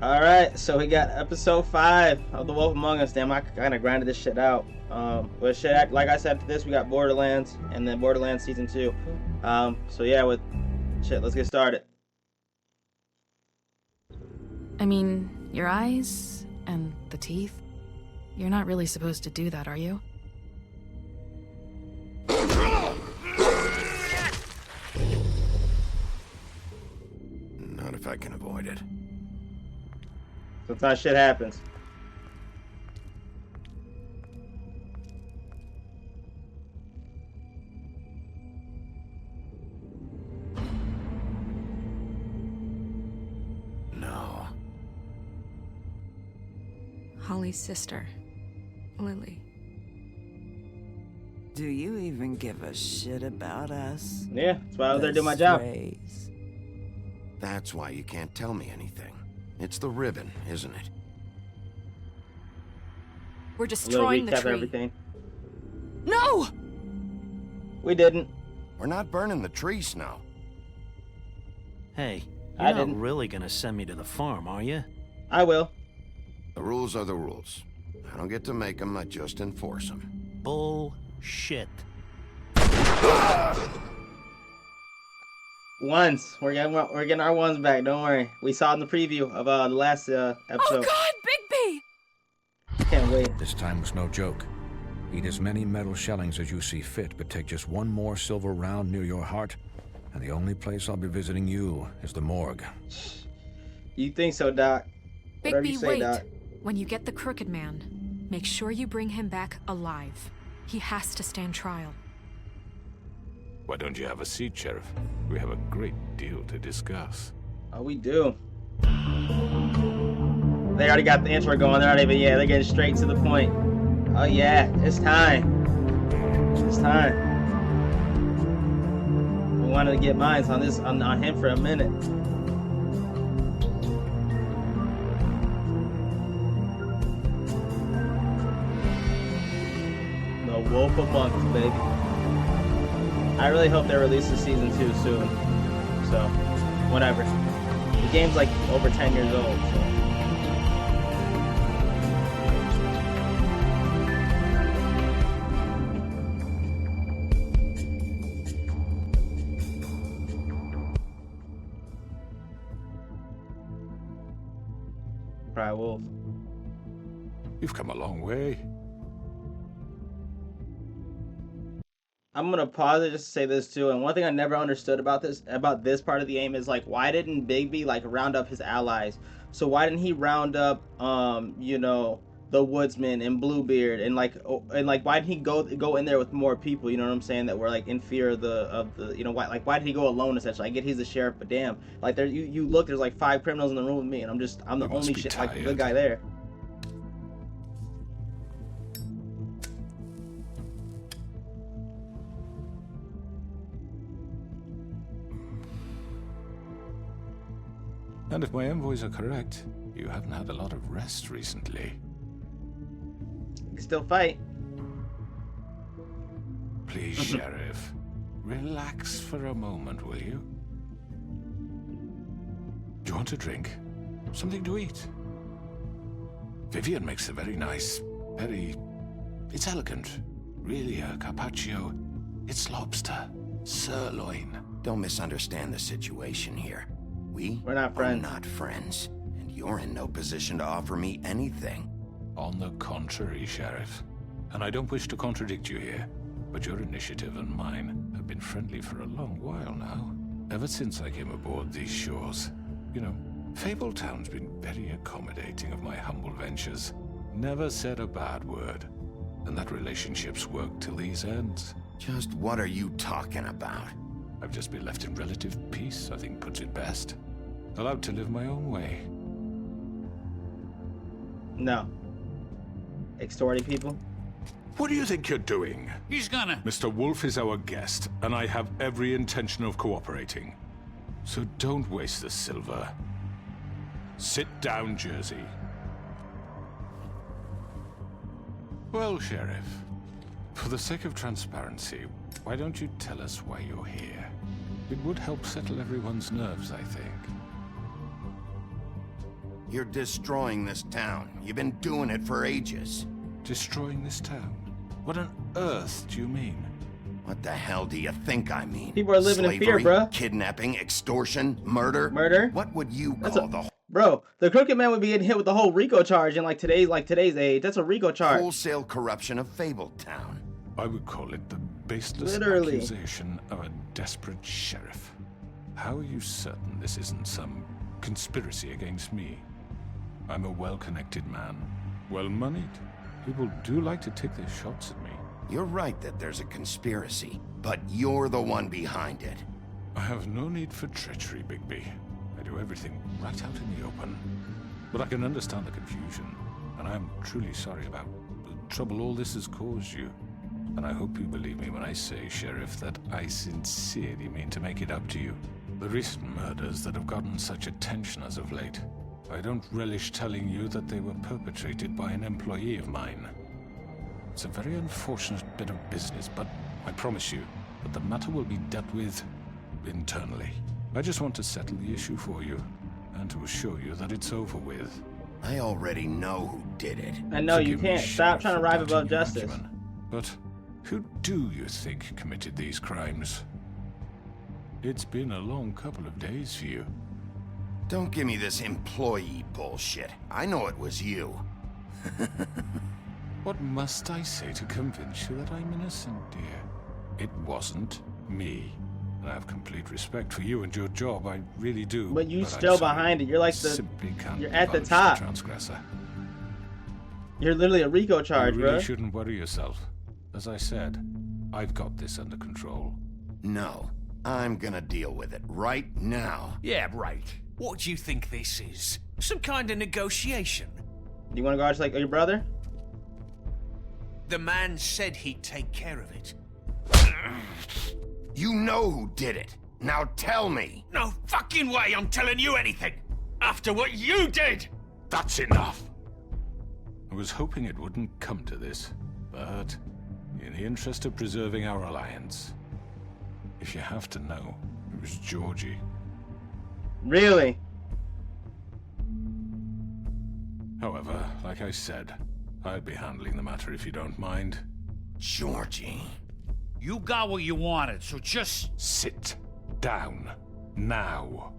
All right, so we got episode 5 of The Wolf Among Us. Damn, I kind of grinded this shit out. But shit, like I said, after this we got Borderlands and then Borderlands Season 2. So yeah, with shit, let's get started. I mean, your eyes and the teeth. You're not really supposed to do that, are you? Not if I can avoid it. Sometimes shit happens. No. Holly's sister, Lily. Do you even give a shit about us? Yeah, that's why I was there to do my job. Strays. That's why you can't tell me anything. It's the ribbon, isn't it? We're A little destroying the recap of tree. everything. No! We didn't. We're not burning the tree, Snow. Hey, I you're not didn't. really gonna send me to the farm, are you? I will. The rules are the rules. I don't get to make them, I just enforce them. Bullshit. Ones. We're getting our ones back. Don't worry. We saw it in the preview of the last Oh episode. God, Bigby! Can't wait. This time was no joke. Eat as many metal shellings as you see fit, but take just one more silver round near your heart, and the only place I'll be visiting you is the morgue. You think so, Doc? Whatever you Bigby, say, wait. Doc. When you get the Crooked Man, make sure you bring him back alive. He has to stand trial. Why don't you have a seat, Sheriff? We have a great deal to discuss. Oh, we do. They already got the intro going. They're not even, yeah, they're getting straight to the point. Oh, yeah, it's time. It's time. We wanted to get minds on this, on him for a minute. The Wolf Among Us, baby. I really hope they release the season 2 soon. So, whatever. The game's like over 10 years old, so. Cry wolf. You've come a long way. I'm gonna pause it just to say this too. And one thing I never understood about this part of the game is like, why didn't Bigby like round up his allies? So why didn't he round up, you know, the Woodsman and Bluebeard and like why didn't he go in there with more people? You know what I'm saying? That were like in fear of the you know, why did he go alone essentially? I get he's the sheriff, but damn, like there you look, there's like 5 criminals in the room with me, and I'm the You must only be shit like tired. good guy there. And if my envoys are correct, you haven't had a lot of rest recently. You can still fight. Please, Sheriff, relax for a moment, will you? Do you want a drink? Something to eat? Vivian makes a very nice, it's elegant. Really a carpaccio. It's lobster, sirloin. Don't misunderstand the situation here. We're not friends. Are not friends, and you're in no position to offer me anything. On the contrary, Sheriff. And I don't wish to contradict you here, but your initiative and mine have been friendly for a long while now. Ever since I came aboard these shores. You know, Fabletown's been very accommodating of my humble ventures. Never said a bad word. And that relationship's worked till these ends. Just what are you talking about? I've just been left in relative peace, I think puts it best. Allowed to live my own way. No. Extorting people. What do you think you're doing? He's gonna... Mr. Wolf is our guest, and I have every intention of cooperating. So don't waste the silver. Sit down, Jersey. Well, Sheriff, for the sake of transparency, why don't you tell us why you're here? It would help settle everyone's nerves, I think. You're destroying this town. You've been doing it for ages. Destroying this town? What on earth do you mean? What the hell do you think I mean? People are living in fear, Slavery, bruh. kidnapping, extortion, murder? Murder? What would you That's call the Bro, the Crooked Man would be getting hit with the whole RICO charge in today's age. That's a RICO charge. wholesale corruption of Fabletown? I would call it the baseless Literally. accusation of a desperate sheriff. How are you certain this isn't some conspiracy against me? I'm a well-connected man, well-moneyed. People do like to take their shots at me. You're right that there's a conspiracy, but you're the one behind it. I have no need for treachery, Bigby. I do everything right out in the open. But I can understand the confusion, and I am truly sorry about the trouble all this has caused you. And I hope you believe me when I say, Sheriff, that I sincerely mean to make it up to you. The recent murders that have gotten such attention as of late, I don't relish telling you that they were perpetrated by an employee of mine. It's a very unfortunate bit of business, but I promise you that the matter will be dealt with internally. I just want to settle the issue for you, and to assure you that it's over with. I already know who did it. I know you Forgive me, can't. Stop Sheriff, trying to for rise doubting above your justice. acumen. But who do you think committed these crimes? It's been a long couple of days for you. Don't give me this employee bullshit. I know it was you. What must I say to convince you that I'm innocent, dear? It wasn't me. And I have complete respect for you and your job, I really do. But you I'm still sorry. behind it. You're like the. Simply can't You're at the divulge top. transgressor. You're literally a RICO charge, You really bro. shouldn't worry yourself. As I said, I've got this under control. No, I'm gonna deal with it right now. Yeah, right. What do you think this is? Some kind of negotiation? You want to go out like your brother? The man said he'd take care of it. You know who did it. Now tell me. No fucking way I'm telling you anything! After what you did! That's enough! I was hoping it wouldn't come to this, but in the interest of preserving our alliance, if you have to know, it was Georgie. Really? However, like I said, I'll be handling the matter if you don't mind. Georgie. You got what you wanted, so just... Sit down. Now.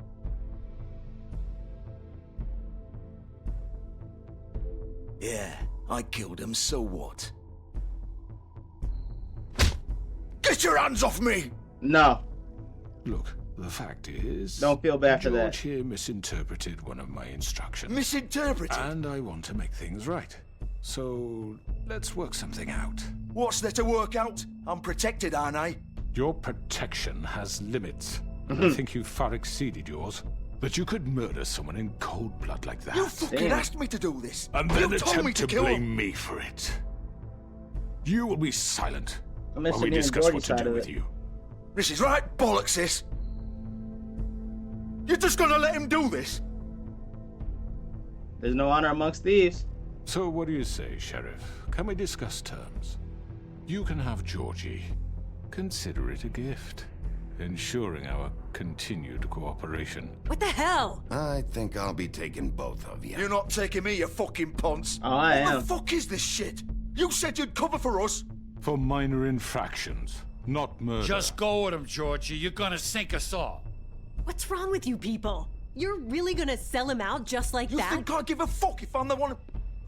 Yeah, I killed him, so what? Get your hands off me! No. Look, the fact is... Don't feel bad for that. George here misinterpreted one of my instructions. Misinterpreted? And I want to make things right. So, let's work something out. What's there to work out? I'm protected, aren't I? Your protection has limits. And I think you've far exceeded yours. That you could murder someone in cold blood like that. You fucking Damn. asked me to do this! And then you told me attempt to to kill blame him! me for it. You will be silent I'm while we interested in discuss Georgie's what to side do of with it. you. This is right bollocks, this! You're just gonna let him do this? There's no honor amongst thieves. So what do you say, Sheriff? Can we discuss terms? You can have Georgie. Consider it a gift, ensuring our continued cooperation. What the hell? I think I'll be taking both of you. You're not taking me, you fucking ponce! Oh, I What am. the fuck is this shit? You said you'd cover for us! For minor infractions, not murder. Just go with him, Georgie. You're gonna sink us all. What's wrong with you people? You're really gonna sell him out just like You that? think I give a fuck if I'm the one?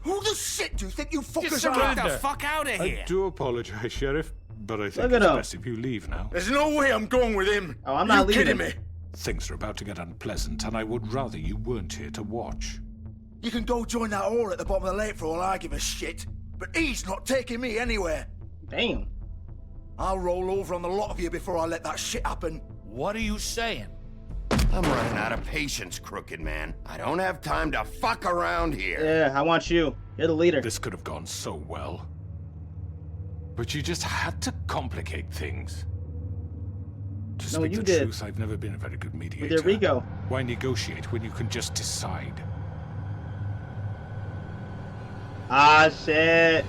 Who the shit do you think you fuckers are? surrender. Get the fuck out of I here! do apologize, Sheriff, but I think Look at it's him. best if you leave now. There's no way I'm going with him. Oh, I'm not you kidding leaving. me? Things are about to get unpleasant, and I would rather you weren't here to watch. You can go join that whore at the bottom of the lake for all I give a shit. But he's not taking me anywhere. Damn. I'll roll over on the lot of you before I let that shit happen. What are you saying? I'm running out of patience, Crooked Man. I don't have time to fuck around here. Yeah, I want you. You're the leader. This could have gone so well. But you just had to complicate things. To No, speak you the did. truth, I've never been a very good mediator. With your Rico. Why negotiate when you can just decide? Ah, shit.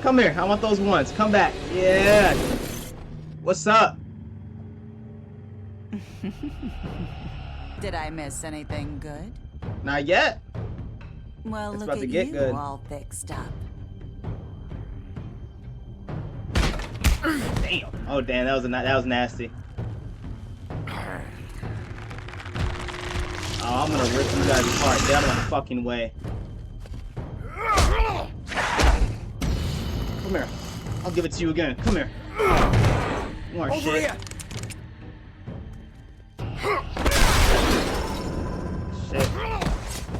Come here. I want those ones. Come back. Yeah. What's up? Did I miss anything good? Not yet. Well, It's look about to at get you good. all fixed up. Damn. Oh damn, that was nasty. Oh, I'm gonna rip you guys apart. Get out of my fucking way. Come here. I'll give it to you again. Come here. More Over shit. here. Shit.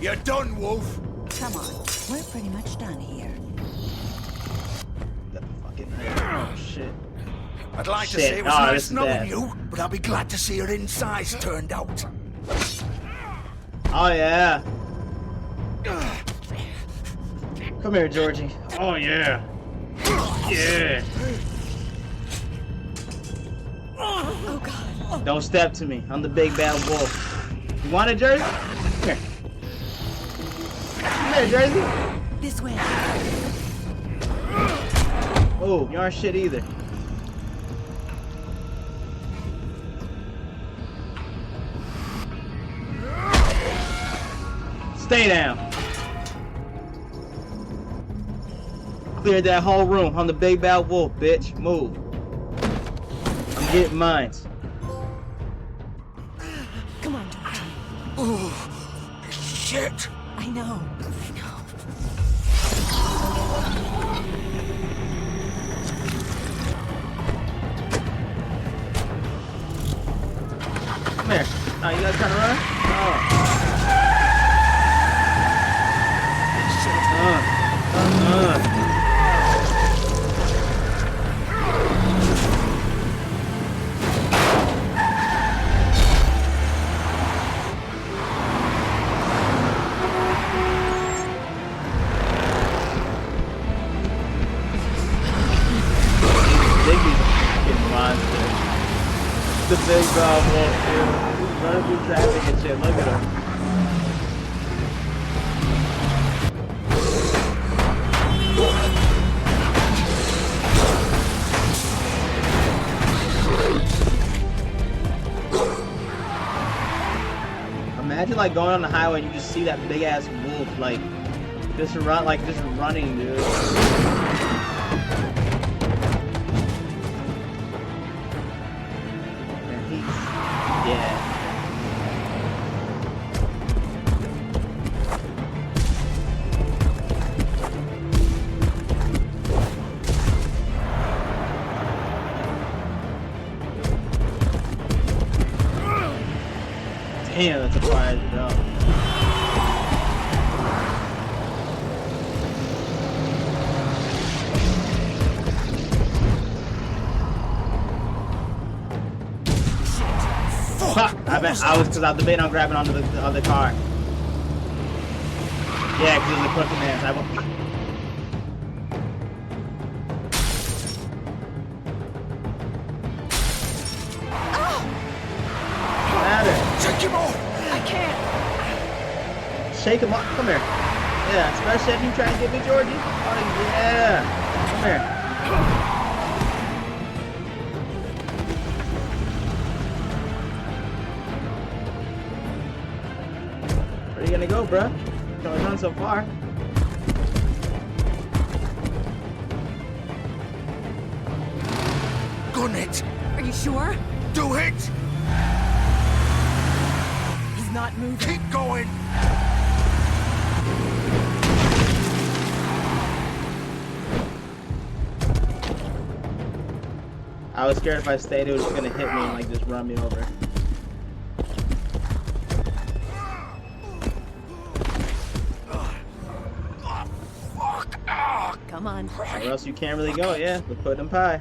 You're done, Wolf. Come on, we're pretty much done here. Got the fucking oh shit. I'd like to Shit. say it was Oh, nice this is knowing bad. you, but I'll be glad to see your insides turned out. Oh yeah. Come here, Georgie. Oh yeah. Yeah. Oh god. Don't step to me. I'm the big bad wolf. You want it, Jersey? Come here. Come here, Jersey. This way. Oh, you aren't shit either. Stay down. Cleared that whole room. I'm the big bad wolf, bitch. Move. I'm getting mines. Come on, Georgie. Oh, shit. I know. Come here. Oh, you guys trying to run? Diggy's a fucking monster. The big dog wolf, dude. He's running through traffic and shit. Look at him. Imagine like going on the highway and you just see that big ass wolf like just running, dude. Yeah. Damn, that's a fire jump. I was because I was debating on grabbing onto the other car. Yeah, because it was a crooked man. So I went. Take him off. I can't. Shake him up. Come here. Yeah, especially if you try and get me, Georgie. Oh yeah. Come here. Where are you gonna go, bruh? You can only run so far. Gun it. Are you sure? Do it. He's not moving. Keep going. I was scared if I stayed, it was just gonna hit me and like just run me over. Come on. Or else you can't really go, yeah. We'll put in pie.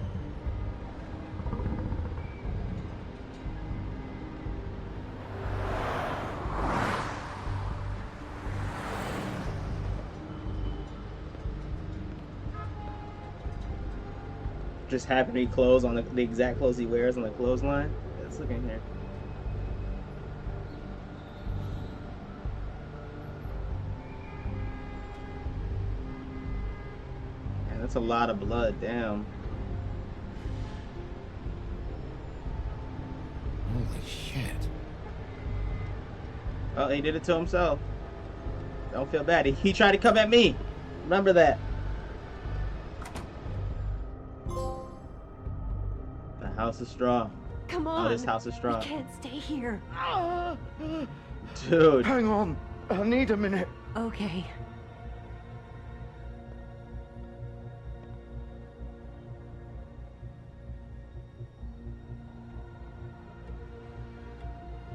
Just happen to be clothes on the exact clothes he wears on the clothesline. Let's look in here. Man, that's a lot of blood, damn. Holy shit. Oh, he did it to himself. Don't feel bad. He tried to come at me. Remember that. The house is strong. Come on. Oh, this house is strong. We can't stay here. Dude. Hang on. I need a minute. Okay.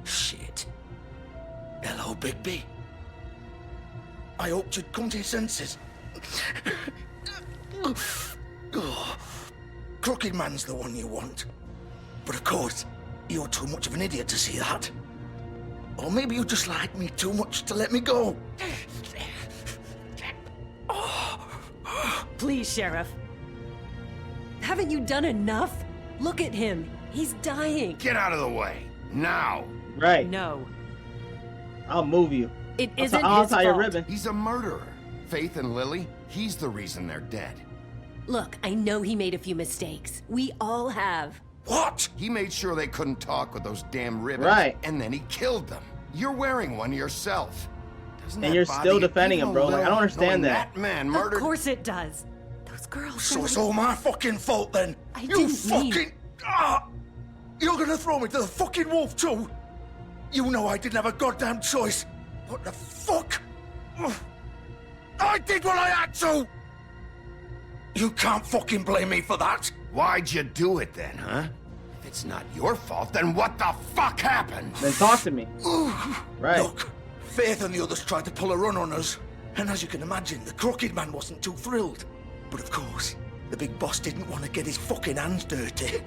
Shit. Hello, Bigby. I hoped you'd come to your senses. Oh, Crooked Man's the one you want. But of course, you're too much of an idiot to see that. Or maybe you just like me too much to let me go. Please, Sheriff. Haven't you done enough? Look at him. He's dying. Get out of the way. Now. Right. No. I'll move you. It isn't I'll his tie your fault. ribbon. He's a murderer. Faith and Lily, he's the reason they're dead. Look, I know he made a few mistakes. We all have. What? He made sure they couldn't talk with those damn ribbons. Right. And then he killed them. You're wearing one yourself. Doesn't And that you're bother still you defending even him, bro. a Like, I don't little, understand knowing that. That man murdered. Of course it does. Those girls. So it's all my fucking fault then? I you didn't fucking... mean- You're gonna throw me to the fucking wolf too? You know I didn't have a goddamn choice. What the fuck? I did what I had to! You can't fucking blame me for that. Why'd you do it then, huh? If it's not your fault, then what the fuck happened? Then talk to me. Right. Look, Faith and the others tried to pull a run on us. And as you can imagine, the Crooked Man wasn't too thrilled. But of course, the big boss didn't want to get his fucking hands dirty.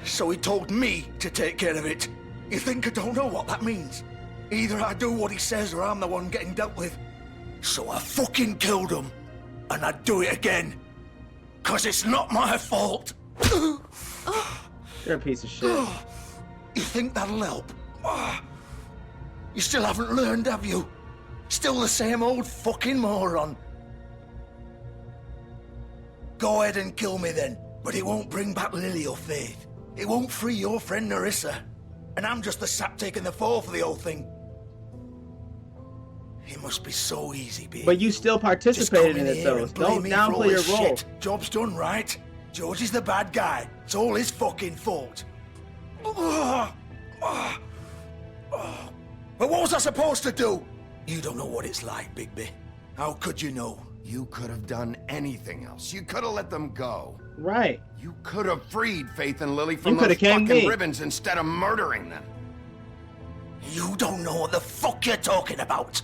So he told me to take care of it. You think I don't know what that means? Either I do what he says or I'm the one getting dealt with. So I fucking killed him. And I'd do it again. 'Cause it's not my fault. You're a piece of shit. You think that'll help? You still haven't learned, have you? Still the same old fucking moron. Go ahead and kill me then, but it won't bring back Lily or Faith. It won't free your friend Nerissa. And I'm just the sap taking the fall for the whole thing. It must be so easy, babe. But you still participated in it, though. Don't downplay your role. Shit. Job's done, right? George is the bad guy. It's all his fucking fault. But what was I supposed to do? You don't know what it's like, Bigby. How could you know? You could have done anything else. You could have let them go. Right. You could have freed Faith and Lily from You coulda those came fucking me. ribbons instead of murdering them. You don't know what the fuck you're talking about.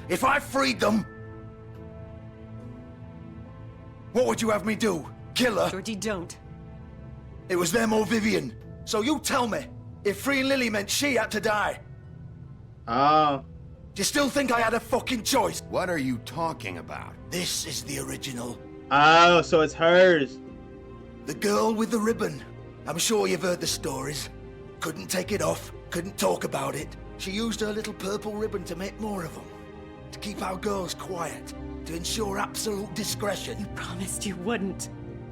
If I freed them... What would you have me do? Kill her? Georgie, don't. It was them or Vivian. So you tell me, if freeing Lily meant she had to die, Oh. do you still think I had a fucking choice? What are you talking about? This is the original. Oh, so it's hers. The girl with the ribbon. I'm sure you've heard the stories. Couldn't take it off, couldn't talk about it. She used her little purple ribbon to make more of them. To keep our girls quiet. To ensure absolute discretion. You promised you wouldn't.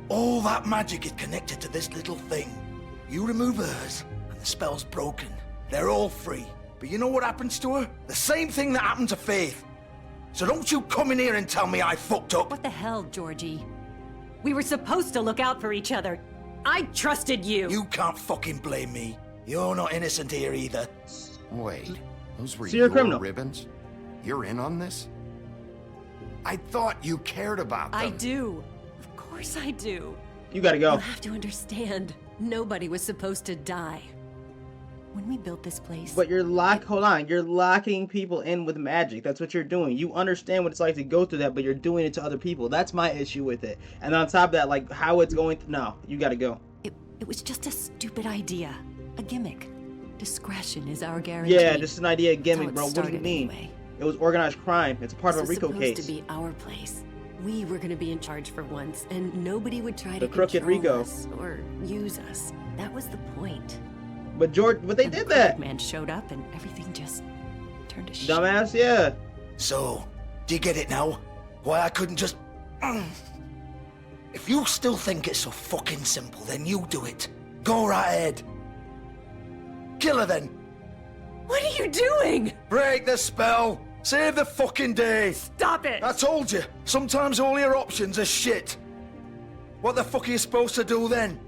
All that magic is connected to this little thing. You remove hers, and the spell's broken. They're all free. But you know what happens to her? The same thing that happened to Faith. So don't you come in here and tell me I fucked up. What the hell, Georgie? We were supposed to look out for each other. I trusted you. You can't fucking blame me. You're not innocent here either. Wait, those were So you're a your criminal. ribbons? You're in on this? I thought you cared about them. I do. Of course I do. You gotta go. You have to understand. Nobody was supposed to die. When we built this place... But you're hold on, you're locking people in with magic. That's what you're doing. You understand what it's like to go through that, but you're doing it to other people. That's my issue with it. And on top of that, like how it's going no, you gotta go. It was just a stupid idea. A gimmick. Discretion is our guarantee. Yeah, just an idea of gimmick, That's how bro. it What do you started mean? anyway. It was organized crime. It's a part of a This RICO was case. supposed to be our place. We were going to be in charge for once, and nobody would try The to crooked control RICO. us or use us. That was the point. But they And did the that. Crooked Man showed up, and everything just turned to shit. Dumbass, yeah. So, do you get it now? Why I couldn't just... If you still think it's so fucking simple, then you do it. Go right ahead. Kill her then. What are you doing? Break the spell. Save the fucking day! Stop it! I told you, sometimes all your options are shit. What the fuck are you supposed to do then?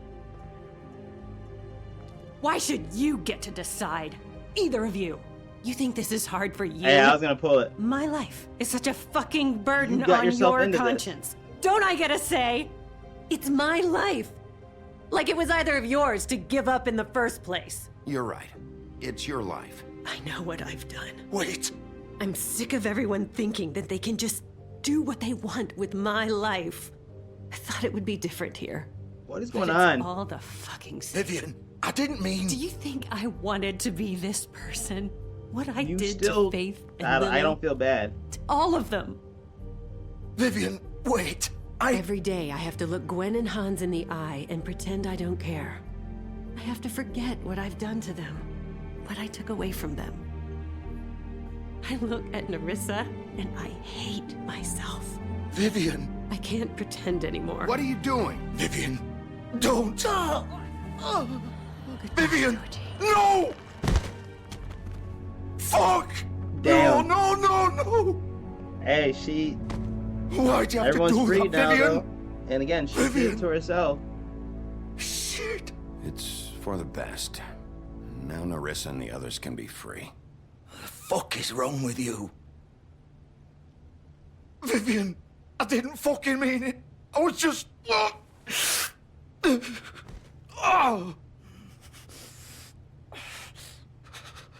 Why should you get to decide? Either of you. You think this is hard for you? Hey, I was gonna pull it. My life is such a fucking burden You got on yourself your into this. conscience. Don't I get a say? It's my life. Like it was either of yours to give up in the first place. You're right. It's your life. I know what I've done. Wait. I'm sick of everyone thinking that they can just do what they want with my life. I thought it would be different here. What is But going it's on? all the fucking same. Vivian, I didn't mean... Do you think I wanted to be this person? What I You did still, to Faith and I Lily? don't feel bad. To all of them. Vivian, wait. Every day I have to look Gwen and Hans in the eye and pretend I don't care. I have to forget what I've done to them, what I took away from them. I look at Nerissa and I hate myself. Vivian. I can't pretend anymore. What are you doing? Vivian, don't. Vivian, Georgie. no! Fuck! Damn. No, no, no, no! Hey, she. Why'd you have Everyone's to do free that, now, Vivian? though. And again, she did Vivian. it to herself. Shit! It's for the best. Now Nerissa and the others can be free. The fuck is wrong with you? Vivian, I didn't fucking mean it. I was just... Oh!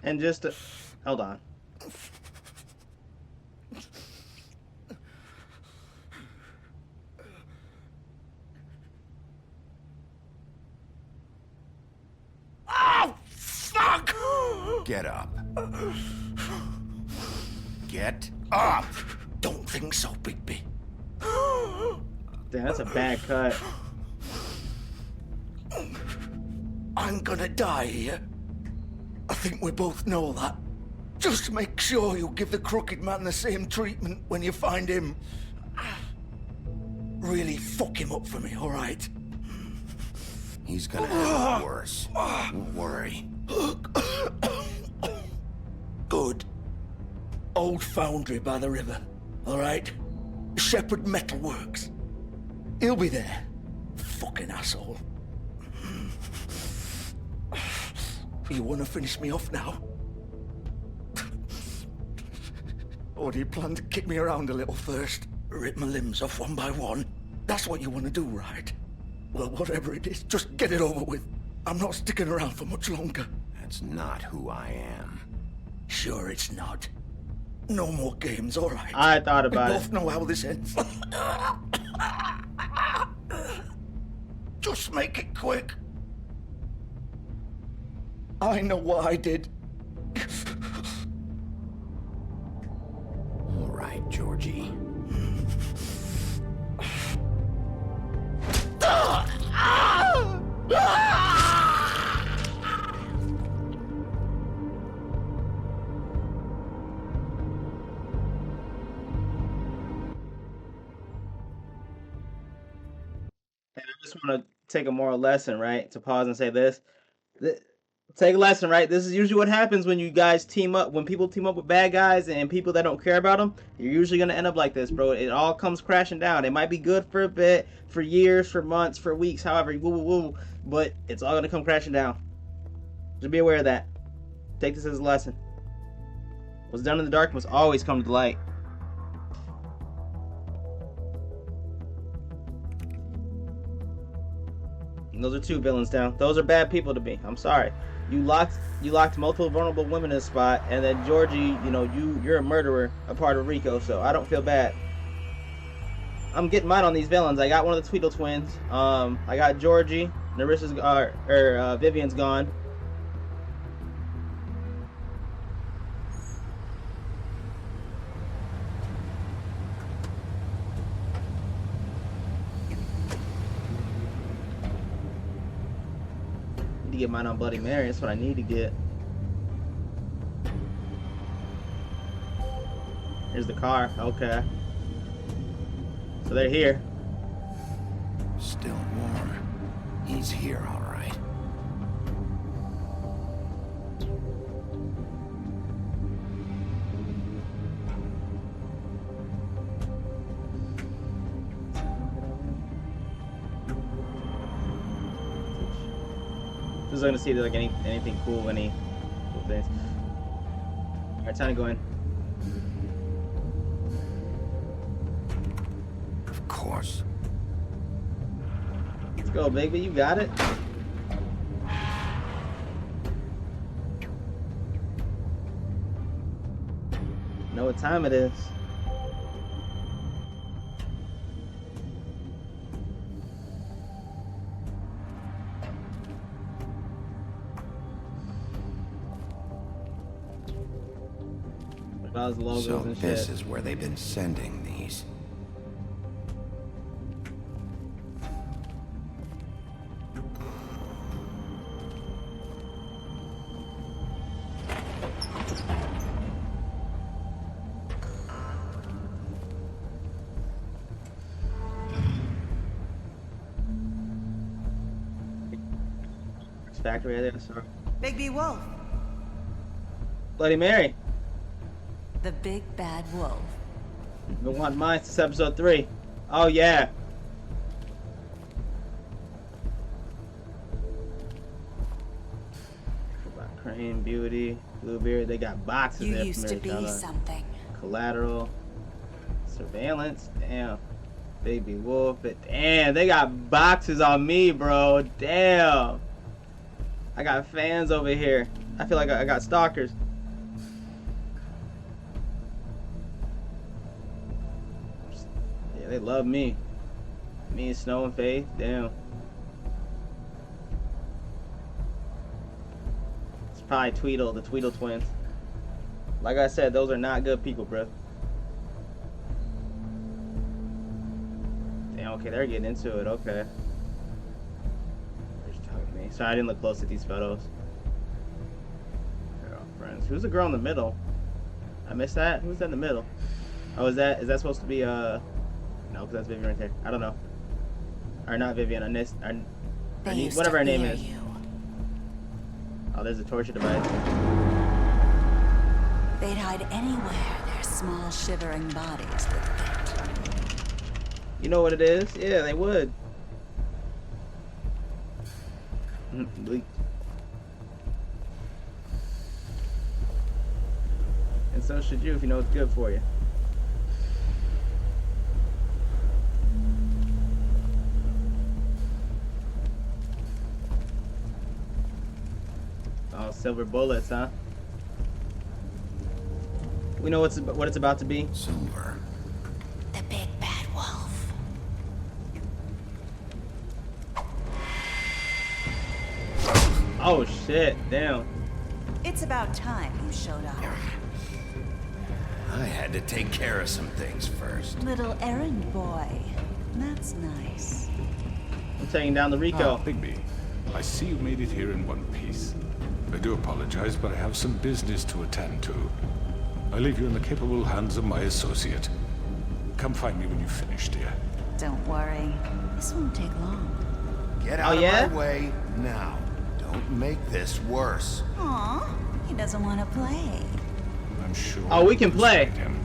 And just. Hold on. Oh, fuck! Get up. Get up! Don't think so, Bigby. Damn, that's a bad cut. I'm gonna die here. I think we both know that. Just make sure you give the crooked man the same treatment when you find him. Really fuck him up for me, all right? He's gonna have it worse. Don't worry. Good. Old foundry by the river, all right? Shepherd Metalworks. He'll be there. Fucking asshole. You want to finish me off now? Or do you plan to kick me around a little first? Rip my limbs off one by one? That's what you want to do, right? Well, whatever it is, just get it over with. I'm not sticking around for much longer. That's not who I am. Sure it's not. No more games, all right? I thought about we it. both know how this ends. Just make it quick. I know what I did. All right, Georgie. And I just want to take a moral lesson, right? To pause and say this. Take a lesson, right? This is usually what happens when you guys team up. When people team up with bad guys and people that don't care about them, you're usually going to end up like this, bro. It all comes crashing down. It might be good for a bit, for years, for months, for weeks, however, woo, woo, woo, but it's all going to come crashing down. Just be aware of that. Take this as a lesson. What's done in the dark must always come to the light. And those are 2 villains down. Those are bad people to me. I'm sorry. You locked multiple vulnerable women in a spot, and then Georgie, you know, you're a murderer, a part of Rico, so I don't feel bad. I'm getting mine on these villains. I got one of the Tweedle twins. I got Georgie. Nerissa's Vivian's gone. Need to get mine on Bloody Mary. That's what I need to get. Here's the car. Okay. So they're here. Still warm. He's here, all right. Just gonna see if there's like anything cool, any cool things. Alright, time to go in. Of course. Let's go, baby. You got it. Know what time it is. Logos So and this shit. is where they've been sending these. Factory right there. Sorry. Bigby Wolf. Bloody Mary. The big bad wolf. Been wanting mine since episode 3. Oh yeah. Crane, Beauty, Bluebeard. They got boxes You there. used from to be Arizona. something. Collateral. Surveillance. Damn. Baby Wolf. Damn, they got boxes on me, bro. Damn. I got fans over here. I feel like I got stalkers. Yeah, they love me. Me and Snow and Faith. Damn. It's probably Tweedle, the Tweedle twins. Like I said, those are not good people, bro. Damn, okay, they're getting into it. Okay. Sorry, I didn't look close at these photos. Girlfriends. Who's the girl in the middle? I missed that. Who's that in the middle? Oh, is that supposed to be no, because that's Vivian right there. I don't know. Or not Vivian. Whatever her name is. Oh, there's a torture device. They'd hide anywhere their small shivering bodies would fit. You know what it is? Yeah, they would. Bleak. And so should you if you know what's good for you. Oh, silver bullets, huh? We know what it's about to be. Silver. The big bad wolf. Oh shit, damn. It's about time you showed up. I had to take care of some things first. Little errand boy. That's nice. I'm taking down the Rico. Ah, Bigby. I see you made it here in one piece. I do apologize, but I have some business to attend to. I leave you in the capable hands of my associate. Come find me when you've finished, dear. Don't worry. This won't take long. Get out Oh, yeah? of my way now. Don't make this worse. Aw, he doesn't want to play. I'm sure. Oh, we can you play. him.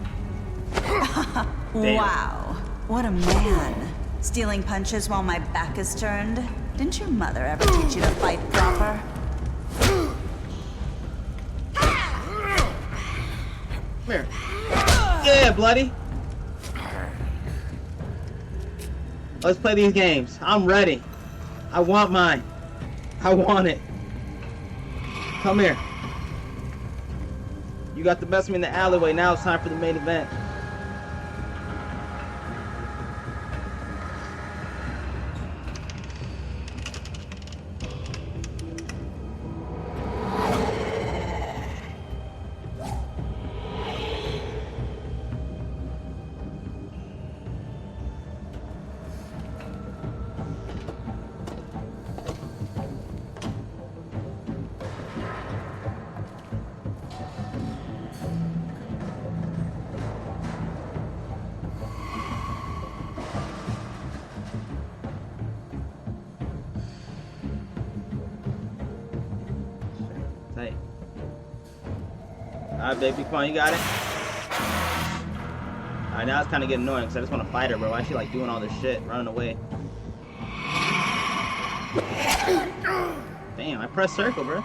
Damn. Wow, what a man. Stealing punches while my back is turned. Didn't your mother ever teach you to fight proper? Come here. Yeah, bloody. Let's play these games. I'm ready. I want mine. I want it. Come here. You got the best of me in the alleyway. Now it's time for the main event. Tight. Alright, baby, come on, you got it. Alright, now it's kind of getting annoying because I just want to fight her, bro. Why is she like doing all this shit, running away? Damn, I pressed circle, bro.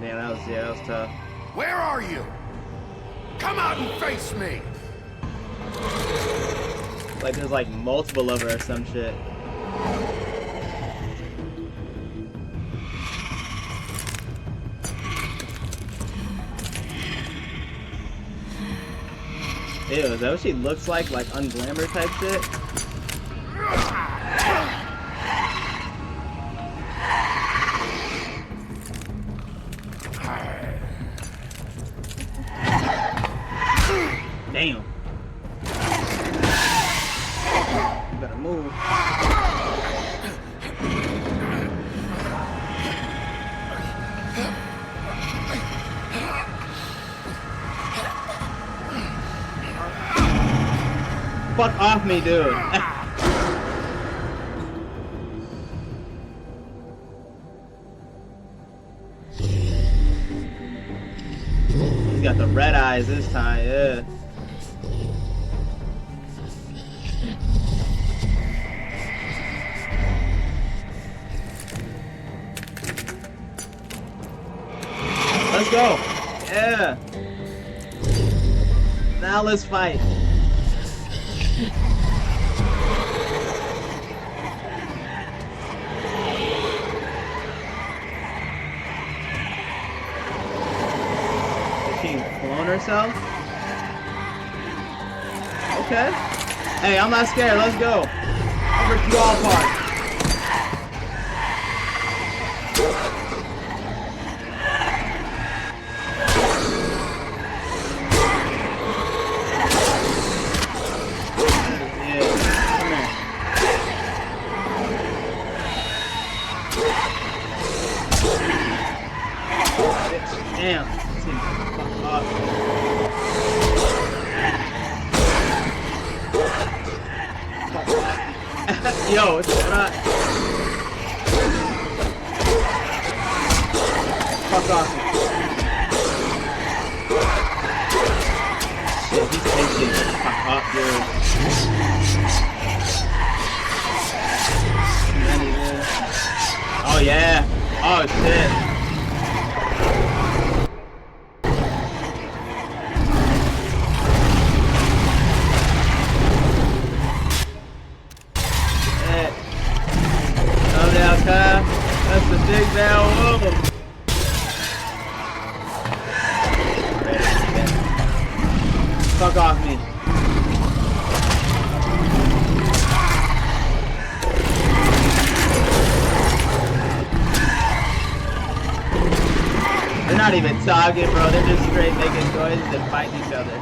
Damn, that was tough. Where are you? Come out and face me! Like there's like multiple of her or some shit. Ew, is that what she looks like unglamour type shit? Damn. You better move. Fuck off me, dude. He's got the red eyes this time, yeah. Let's go. Yeah. Now let's fight. She clone herself? Okay. Hey, I'm not scared. Let's go. I'll rip you all apart. Damn. Fuck up. Yo, it's not. Fuck off. Shit, he's taking fuck up, dude. Oh yeah. Oh shit. That's the big bell. Whoa. Fuck off me. They're not even talking, bro. They're just straight making noises and fighting each other.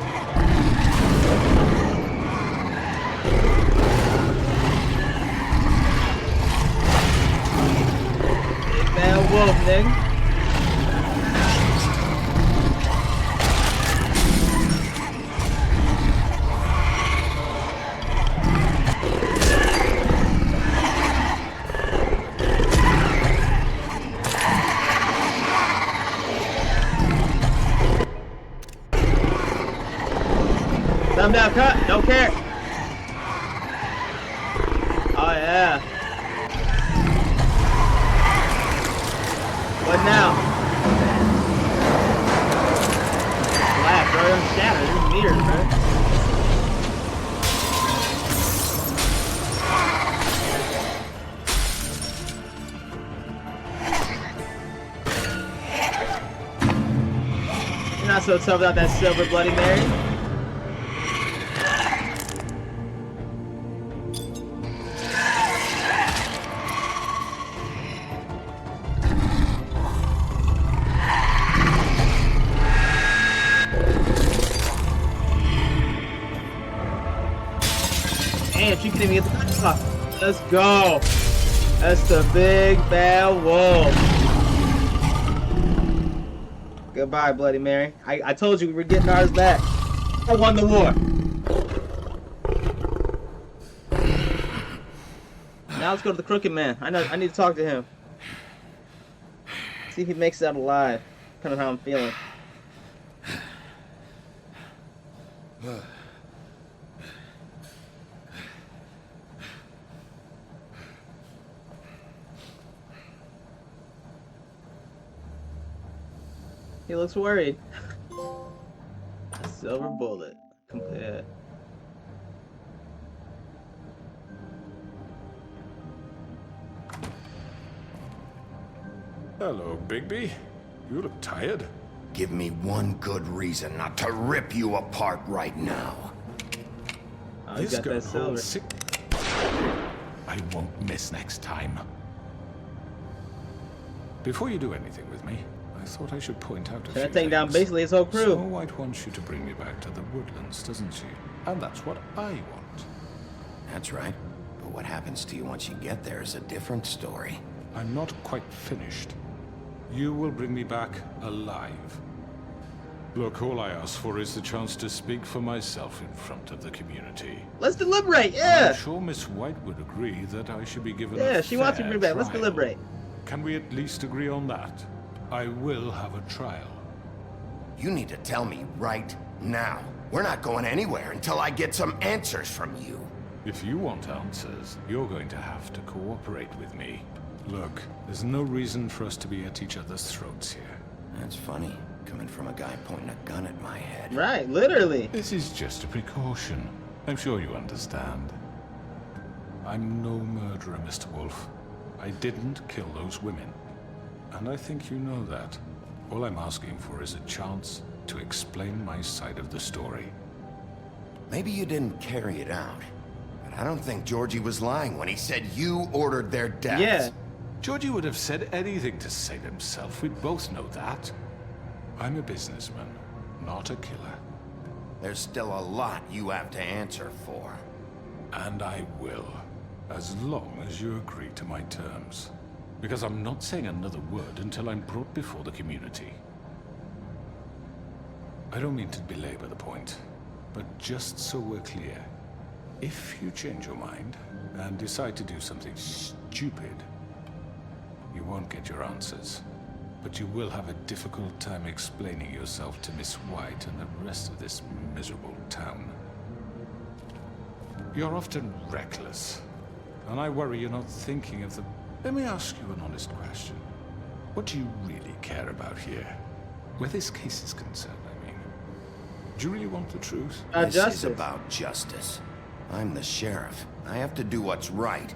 Man, wolf, nigga. Thumb down, cut. Don't care. Oh yeah. What now? Black, bro. Them shadows. These meters, bro. You're not so tough without that silver Bloody Mary. Damn, she couldn't even get the top. Let's go. That's the big bad wolf. Goodbye, Bloody Mary. I told you we were getting ours back. I won the war. Now let's go to the Crooked Man. I need to talk to him. See if he makes it out alive. Kind of how I'm feeling. He looks worried. A silver bullet. Complete. Hello, Bigby. You look tired. Give me one good reason not to rip you apart right now. Oh, he's got that silver. I won't miss next time. Before you do anything with me, I thought I should point out a few That thing down things. basically his whole crew. Snow White wants you to bring me back to the woodlands, doesn't she? And that's what I want. That's right. But what happens to you once you get there is a different story. I'm not quite finished. You will bring me back alive. Look, all I ask for is the chance to speak for myself in front of the community. Let's deliberate, And yeah! I'm sure Miss White would agree that I should be given Yeah, a she wants to fair bring back. Let's trial. deliberate. Can we at least agree on that? I will have a trial. You need to tell me right now. We're not going anywhere until I get some answers from you. If you want answers, you're going to have to cooperate with me. Look, there's no reason for us to be at each other's throats here. That's funny, coming from a guy pointing a gun at my head. Right, literally. This is just a precaution. I'm sure you understand. I'm no murderer, Mr. Wolf. I didn't kill those women. And I think you know that. All I'm asking for is a chance to explain my side of the story. Maybe you didn't carry it out. But I don't think Georgie was lying when he said you ordered their deaths. Yeah. Georgie would have said anything to save himself. We both know that. I'm a businessman, not a killer. There's still a lot you have to answer for. And I will, as long as you agree to my terms. Because I'm not saying another word until I'm brought before the community. I don't mean to belabor the point, but just so we're clear, if you change your mind and decide to do something stupid, you won't get your answers. But you will have a difficult time explaining yourself to Miss White and the rest of this miserable town. You're often reckless, and I worry you're not thinking of the... Let me ask you an honest question. What do you really care about here? Where this case is concerned, I mean. Do you really want the truth? This justice. is about justice. I'm the sheriff. I have to do what's right.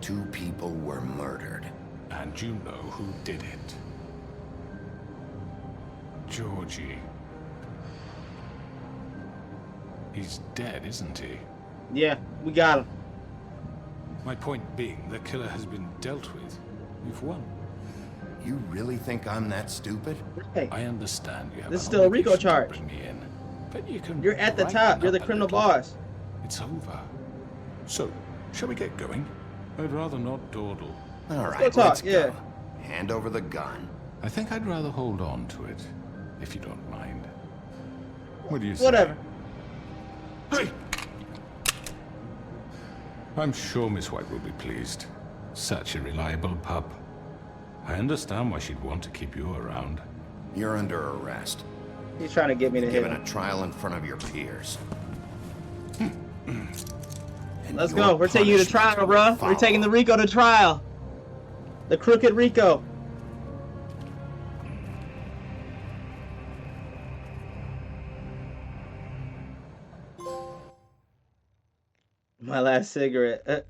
2 people were murdered. And you know who did it. Georgie. He's dead, isn't he? Yeah, we got him. My point being, the killer has been dealt with. You've won. You really think I'm that stupid? Hey, I understand you have this is an still a RICO obligation to charge. bring me in, but you can You're at the brighten top. You're the up a criminal little. boss. It's over. So, shall we get going? I'd rather not dawdle. All right, go talk, let's yeah. go. Hand over the gun. I think I'd rather hold on to it, if you don't mind. What do you say? Whatever. Hey! I'm sure Miss White will be pleased. Such a reliable pup. I understand why she'd want to keep you around. You're under arrest. He's trying to get me to hit Given him. a trial in front of your peers. And Let's your go. We're taking you to punishment trial, will bro. We're follow. taking the Rico to trial. The Crooked Rico. My last cigarette.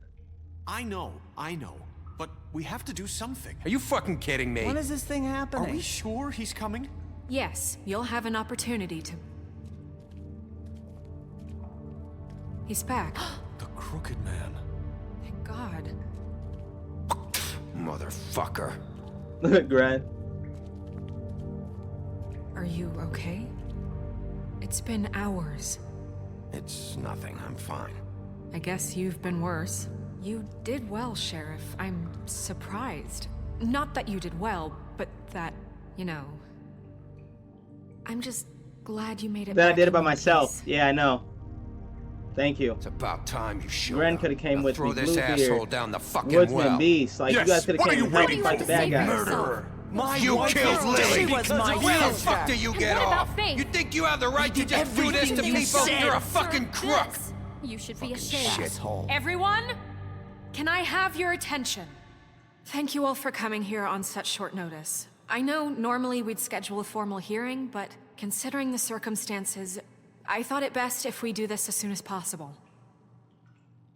I know. But we have to do something. Are you fucking kidding me? When is this thing happening? Are we sure he's coming? Yes, you'll have an opportunity to... He's back. The Crooked Man. Thank God. Motherfucker. Grind. Are you okay? It's been hours. It's nothing. I'm fine. I guess you've been worse. You did well, Sheriff. I'm surprised. Not that you did well, but that, you know... I'm just glad you made it That I back did it in by one myself. piece. Yeah, I know. Thank you. It's about time you showed Gren up. could have came Now with throw me. this Bluebeard, asshole down the fucking Woodsman, well. Beast. Like, you guys could have came and helped me fight the bad guys. Murderer. My You wife killed Lily. She was my Where the sister. fuck do you get off? You think you have the right to just do this to everything you people? said. You're a fucking crook. You should be ashamed. Shithole. Everyone, can I have your attention? Thank you all for coming here on such short notice. I know normally we'd schedule a formal hearing, but considering the circumstances, I thought it best if we do this as soon as possible.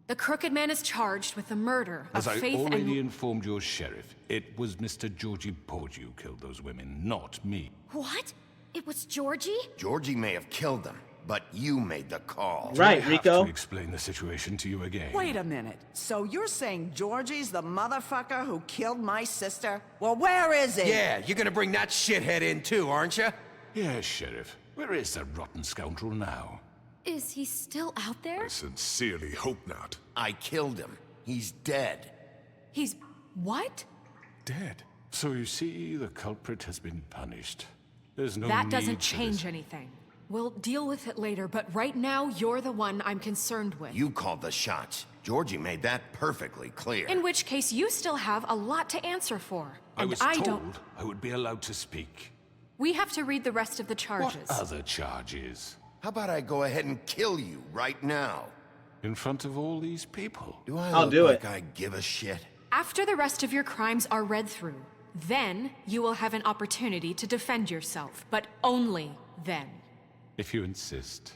The Crooked Man is charged with the murder of As I Faith already and... informed your sheriff, it was Mr. Georgie Porgy who killed those women, not me. What? It was Georgie? Georgie may have killed them, but you made the call. Right, I have Rico. to explain the situation to you again. Wait a minute. So you're saying Georgie's the motherfucker who killed my sister? Well, where is he? Yeah, you're gonna bring that shithead in too, aren't you? Yes, Sheriff. Where is that rotten scoundrel now? Is he still out there? I sincerely hope not. I killed him. He's dead. He's... what? Dead. So you see, the culprit has been punished. There's no That need doesn't for change this. anything. We'll deal with it later, but right now, you're the one I'm concerned with. You called the shots. Georgie made that perfectly clear. In which case, you still have a lot to answer for. I And was I told don't... I would be allowed to speak. We have to read the rest of the charges. What other charges? How about I go ahead and kill you right now? In front of all these people? Do I I'll look do like it. I give a shit? After the rest of your crimes are read through, then you will have an opportunity to defend yourself, but only then. If you insist.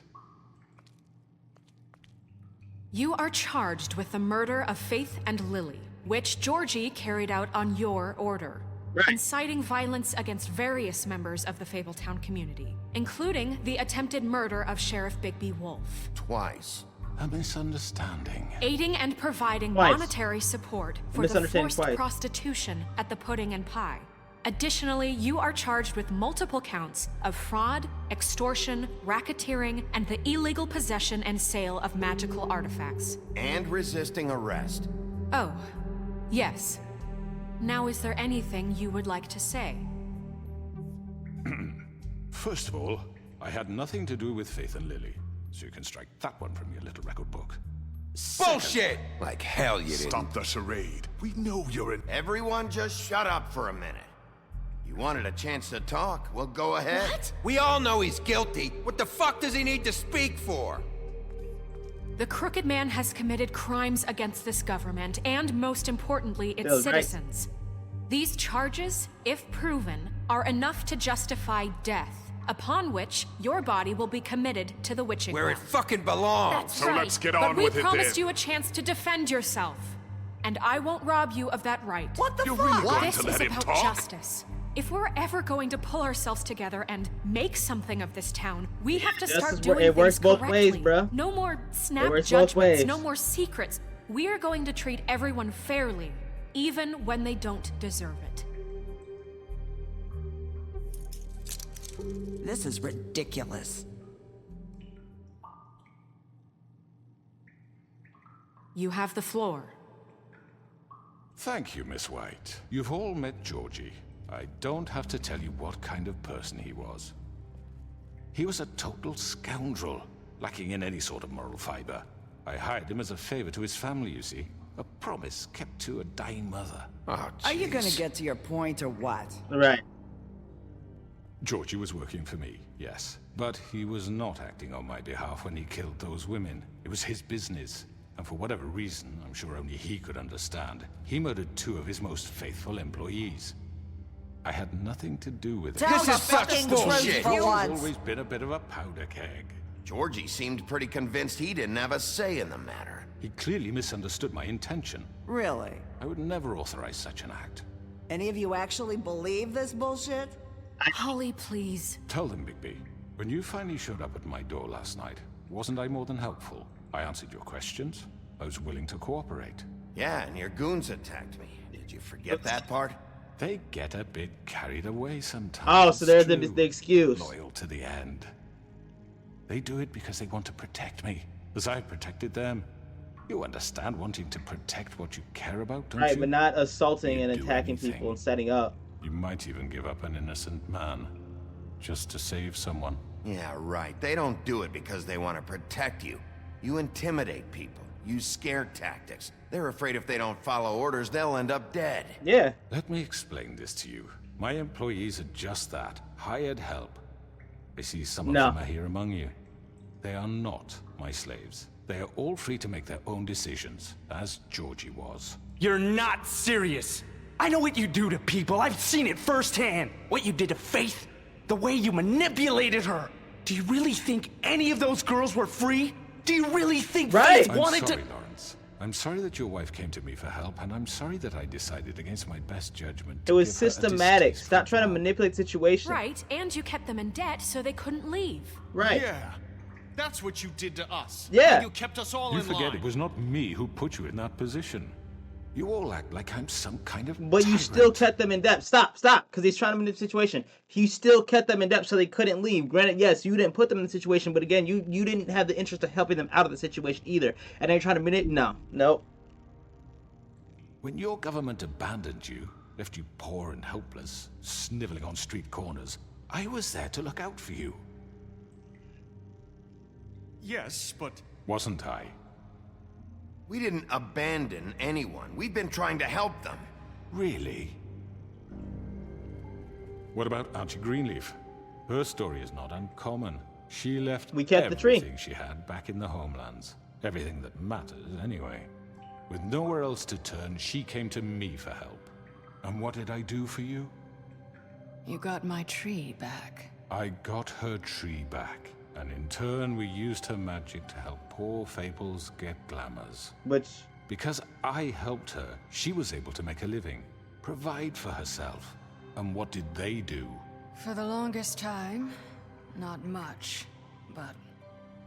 You are charged with the murder of Faith and Lily, which Georgie carried out on your order. Right. Inciting violence against various members of the Fabletown community, including the attempted murder of Sheriff Bigby Wolf. Twice. A misunderstanding. Aiding and providing Twice. monetary support for the Misunderstanding forced twice. prostitution at the Pudding and Pie. Additionally, you are charged with multiple counts of fraud, extortion, racketeering, and the illegal possession and sale of magical artifacts. And resisting arrest. Oh, yes. Now, is there anything you would like to say? First of all, I had nothing to do with Faith and Lily, so you can strike that one from your little record book. Bullshit! Like hell you didn't. Stop the charade. We know you're an... Everyone just shut up for a minute. You wanted a chance to talk, well go ahead. What? We all know he's guilty. What the fuck does he need to speak for? The Crooked Man has committed crimes against this government, and most importantly, its Feels right. citizens. These charges, if proven, are enough to justify death, upon which your body will be committed to the witching Where it ground. fucking belongs. That's So right. let's get But on we with it promised then. you a chance to defend yourself, and I won't rob you of that right. What the You're fuck? really going This to is let him about talk? justice. If we're ever going to pull ourselves together and make something of this town, we have to Justice start wor- doing it works things both correctly. ways, bruh. No more snap works both judgments, ways. no more secrets. We are going to treat everyone fairly, even when they don't deserve it. This is ridiculous. You have the floor. Thank you, Miss White. You've all met Georgie. I don't have to tell you what kind of person he was. He was a total scoundrel, lacking in any sort of moral fiber. I hired him as a favor to his family, you see. A promise kept to a dying mother. Oh, Are you gonna jeez. get to your point or what? Right. Georgie was working for me, yes. But he was not acting on my behalf when he killed those women. It was his business. And for whatever reason, I'm sure only he could understand, he murdered 2 of his most faithful employees. I had nothing to do with it. Tell This the is such fucking bullshit. truth for He's once. always been a bit of a powder keg. Georgie seemed pretty convinced he didn't have a say in the matter. He clearly misunderstood my intention. Really? I would never authorize such an act. Any of you actually believe this bullshit? Holly, please. Tell them, Bigby, when you finally showed up at my door last night, wasn't I more than helpful? I answered your questions. I was willing to cooperate. Yeah, and your goons attacked me. Did you forget that part? They get a bit carried away sometimes. Oh, so there's True. the excuse. Loyal to the end. They do it because they want to protect me, as I protected them. You understand wanting to protect what you care about, don't Right, you? but not assaulting You'd and do attacking anything. people and setting up. You might even give up an innocent man, just to save someone. Yeah, right. They don't do it because they want to protect you. You intimidate people, use scare tactics. They're afraid if they don't follow orders, they'll end up dead. Yeah. Let me explain this to you. My employees are just that, hired help. I see some of them are here among you. They are not my slaves. They are all free to make their own decisions, as Georgie was. You're not serious. I know what you do to people. I've seen it firsthand. What you did to Faith, the way you manipulated her. Do you really think any of those girls were free? Do you really think Faith wanted I'm sorry, Lawrence. I'm sorry that your wife came to me for help, and I'm sorry that I decided against my best judgment. It was systematic. Stop trying to manipulate situations. Right, and you kept them in debt so they couldn't leave. Right. Yeah. That's what you did to us. Yeah. You kept us all You in forget line. it was not me who put you in that position. You all act like I'm some kind of But you tyrant. still kept them in debt. Stop, because he's trying to manipulate the situation. You still kept them in debt so they couldn't leave. Granted, yes, you didn't put them in the situation, but again, you didn't have the interest of helping them out of the situation either. And then you're trying to manipulate. No. When your government abandoned you, left you poor and helpless, sniveling on street corners, I was there to look out for you. Yes, but... Wasn't I? We didn't abandon anyone. We've been trying to help them. Really? What about Auntie Greenleaf? Her story is not uncommon. She left everything she had back in the homelands. Everything that matters, anyway. With nowhere else to turn, she came to me for help. And what did I do for you? You got my tree back. I got her tree back. And in turn, we used her magic to help poor Fables get glamours. Because I helped her, she was able to make a living, provide for herself. And what did they do? For the longest time, not much. But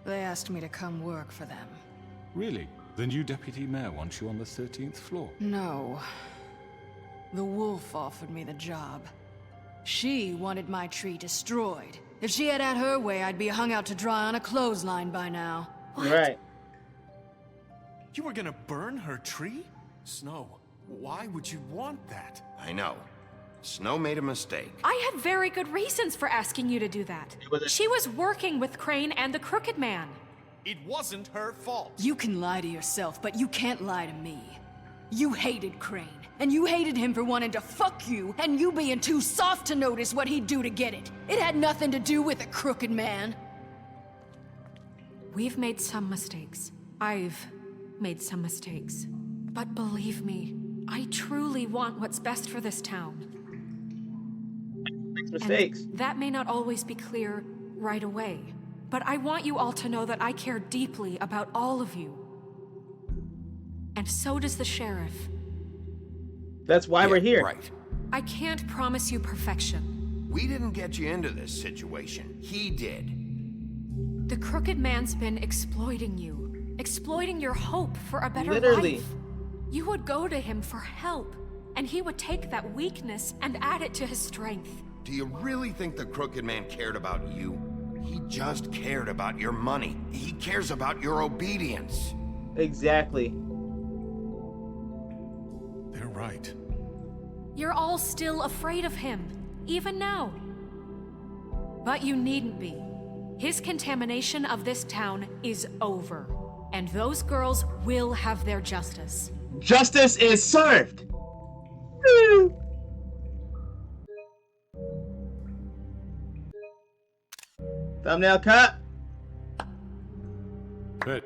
they asked me to come work for them. Really? The new deputy mayor wants you on the 13th floor? No. The wolf offered me the job. She wanted my tree destroyed. If she had her way, I'd be hung out to dry on a clothesline by now. What? Right. You were gonna burn her tree? Snow, why would you want that? I know. Snow made a mistake. I had very good reasons for asking you to do that. She was working with Crane and the Crooked Man. It wasn't her fault. You can lie to yourself, but you can't lie to me. You hated Crane, and you hated him for wanting to fuck you, and you being too soft to notice what he'd do to get it. It had nothing to do with the Crooked Man. We've made some mistakes. I've made some mistakes. But believe me, I truly want what's best for this town. Makes mistakes. And that may not always be clear right away, but I want you all to know that I care deeply about all of you. And so does the sheriff. That's why we're here. Right. I can't promise you perfection. We didn't get you into this situation. He did. The Crooked Man's been exploiting you. Exploiting your hope for a better Literally. life. You would go to him for help, and he would take that weakness and add it to his strength. Do you really think the Crooked Man cared about you? He just cared about your money. He cares about your obedience. Exactly. They're right. You're all still afraid of him, even now. But you needn't be. His contamination of this town is over, and those girls will have their justice. Justice is served. Thumbnail cut. Very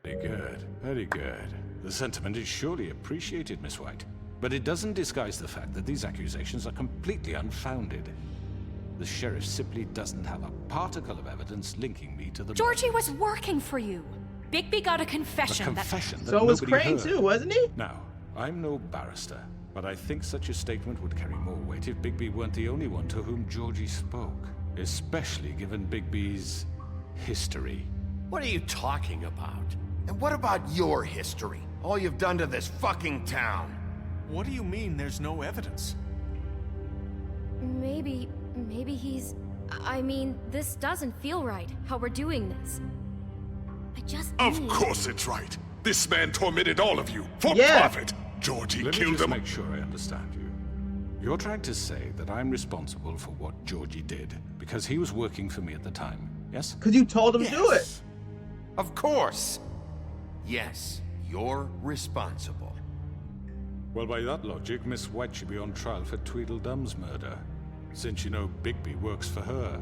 good, very good. The sentiment is surely appreciated, Miss White. But it doesn't disguise the fact that these accusations are completely unfounded. The sheriff simply doesn't have a particle of evidence linking me to the... Georgie was working for you. Bigby got a confession. A confession that So was nobody Crane heard. too, wasn't he? Now, I'm no barrister, but I think such a statement would carry more weight if Bigby weren't the only one to whom Georgie spoke. Especially given Bigby's history. What are you talking about? And what about your history? All you've done to this fucking town. What do you mean there's no evidence? Maybe he's... I mean, this doesn't feel right, how we're doing this. I just Of need... course it's right. This man tormented all of you for Yeah. profit. Georgie Let me killed just them. make sure I understand you. You're trying to say that I'm responsible for what Georgie did because he was working for me at the time, yes? Because you told him to do it. Of course. Yes, you're responsible. Well, by that logic, Miss White should be on trial for Tweedledum's murder. Since you know Bigby works for her.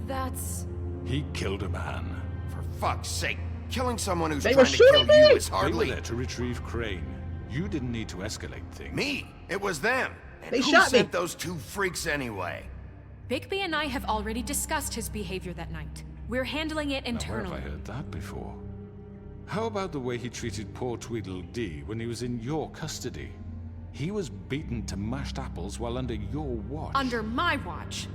That's... He killed a man. For fuck's sake, killing someone who's They trying were to kill shooting me! you is They were hardly... there to retrieve Crane. You didn't need to escalate things. Me? It was them. And They who shot me. sent those two freaks anyway? Bigby and I have already discussed his behavior that night. We're handling it Now, internally. where have I heard that before? How about the way he treated poor Tweedledee when he was in your custody? He was beaten to mashed apples while under your watch. Under my watch.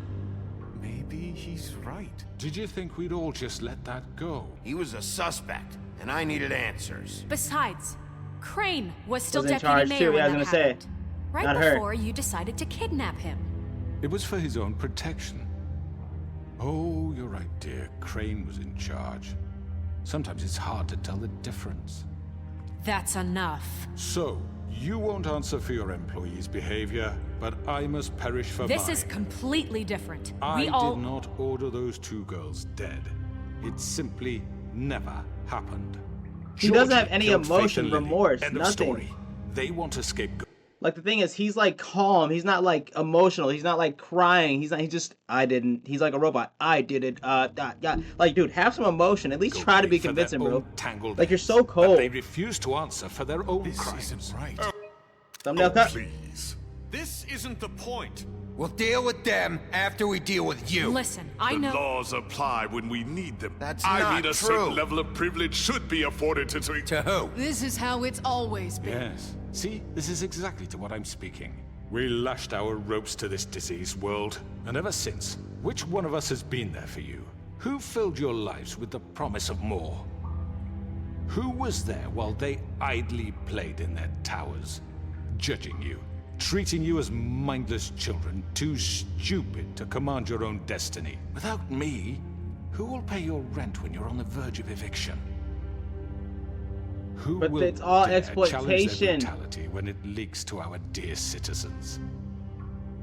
Maybe he's right. Did you think we'd all just let that go? He was a suspect, and I needed answers. Besides, Crane was still Was in deputy charge mayor too, when yeah, I that was gonna say. happened. Right Not her. before you decided to kidnap him. It was for his own protection. Oh, you're right, dear. Crane was in charge. Sometimes it's hard to tell the difference. That's enough. So, you won't answer for your employees' behavior, but I must perish for mine. This is completely different. I We all... did not order those two girls dead. It simply never happened. He doesn't have Georgie any killed Faith emotion, and Lily. remorse, End of nothing. story. They want a scapegoat. Like, the thing is, he's like calm. He's not like emotional. He's not like crying. He's not. He just. I didn't. He's like a robot. I did it. Yeah. Like, dude, have some emotion. At least try to be For their convincing, bro. own tangled Like, you're ends. so But cold. they refuse to answer for their own crimes. Isn't right. Thumbnail cut. Please. This isn't the point. We'll deal with them after we deal with you. Listen, I The know... laws apply when we need them. That's I not mean, a true. certain level of privilege should be afforded to... To who? This is how it's always been. Yes. See, this is exactly to what I'm speaking. We lashed our ropes to this diseased world, and ever since, which one of us has been there for you? Who filled your lives with the promise of more? Who was there while they idly played in their towers, judging you, treating you as mindless children, too stupid to command your own destiny? Without me, who will pay your rent when you're on the verge of eviction? Who But will it's all dare challenge their exploitation. brutality when it leaks to our dear citizens?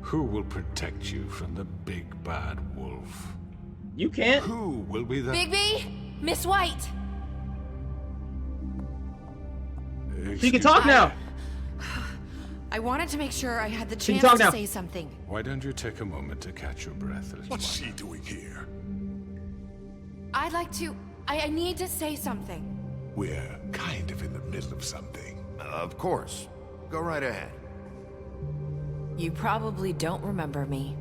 Who will protect you from the big bad wolf? You can't. Who will be the... Bigby! Miss White! She can talk now. I wanted to make sure I had the She can chance talk to now. say something. Why don't you take a moment to catch your breath, little What's one? she doing here? I'd like to... I need to say something. We're kind of in the middle of something. Of course. Go right ahead. You probably don't remember me.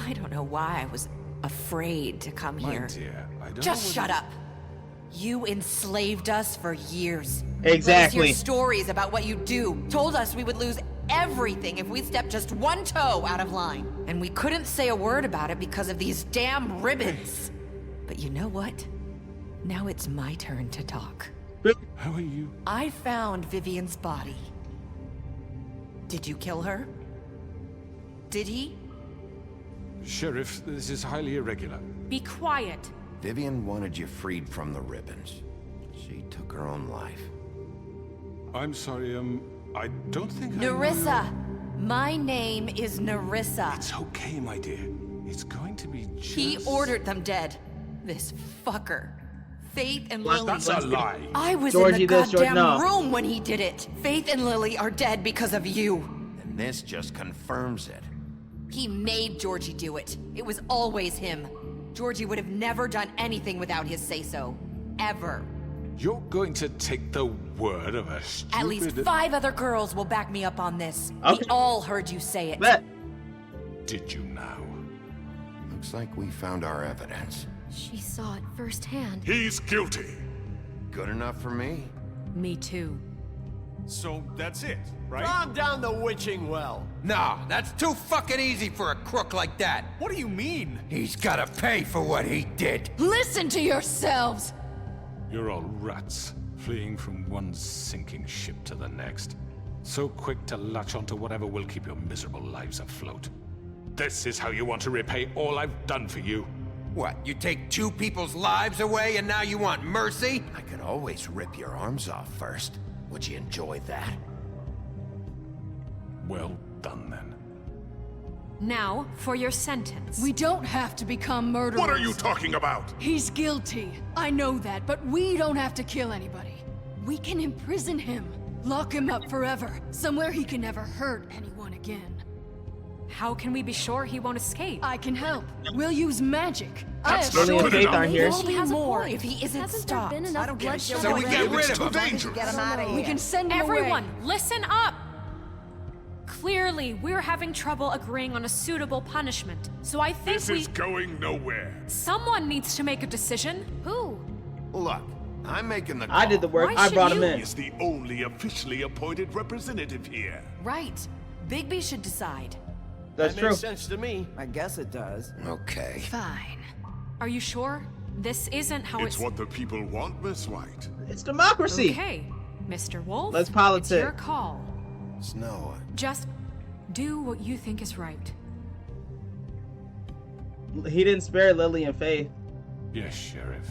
I don't know why I was afraid to come My here. dear, I don't Just know shut whether- up. You enslaved us for years. Exactly. Let us hear stories about what you do. Told us we would lose everything if we stepped just one toe out of line. And we couldn't say a word about it because of these damn ribbons. But you know what? Now it's my turn to talk. How are you? I found Vivian's body. Did you kill her? Did he? Sheriff, this is highly irregular. Be quiet. Vivian wanted you freed from the ribbons. She took her own life. I'm sorry, I don't think I know Nerissa! My name is Nerissa. It's okay, my dear. It's going to be just... He ordered them dead. This fucker. Faith and Lily. That's a lie. I was Georgie in the this, Georgie goddamn no. room when he did it. Faith and Lily are dead because of you. And this just confirms it. He made Georgie do it. It was always him. Georgie would have never done anything without his say-so. Ever. You're going to take the word of a stupid... At least 5 other girls will back me up on this. Okay. We all heard you say it. Bet. Did you now? Looks like we found our evidence. She saw it firsthand. He's guilty. Good enough for me. Me too. So that's it, right? Calm down the witching well. Nah, that's too fucking easy for a crook like that. What do you mean? He's gotta pay for what he did. Listen to yourselves! You're all rats, fleeing from one sinking ship to the next. So quick to latch onto whatever will keep your miserable lives afloat. This is how you want to repay all I've done for you? What, you take 2 people's lives away and now you want mercy? I could always rip your arms off first. Would you enjoy that? Well done, then. Now, for your sentence. We don't have to become murderers. What are you talking about? He's guilty. I know that, but we don't have to kill anybody. We can imprison him. Lock him up forever. Somewhere he can never hurt anyone again. How can we be sure he won't escape? I can help. We'll use magic. That's I have not good faith enough. aren't here. He has more a if he isn't Hasn't stopped. there been enough bloodshed So we already? get rid of him. Dangerous. Get him out of here. We can send him Everyone, away. listen up! Clearly, we're having trouble agreeing on a suitable punishment. So I think This is going nowhere. someone needs to make a decision. Who? Look, I'm making the call. I did the work. Why I brought should him you? in. He is the only officially appointed representative here. Right. Bigby should decide. That's That true. makes sense to me. I guess it does. Okay. Fine. Are you sure? This isn't how It's what the people want, Miss White. It's democracy. Okay, Mr. Wolf. Let's It's politic. your call. Snow. Just do what you think is right. He didn't spare Lily and Faith. Yes, Sheriff.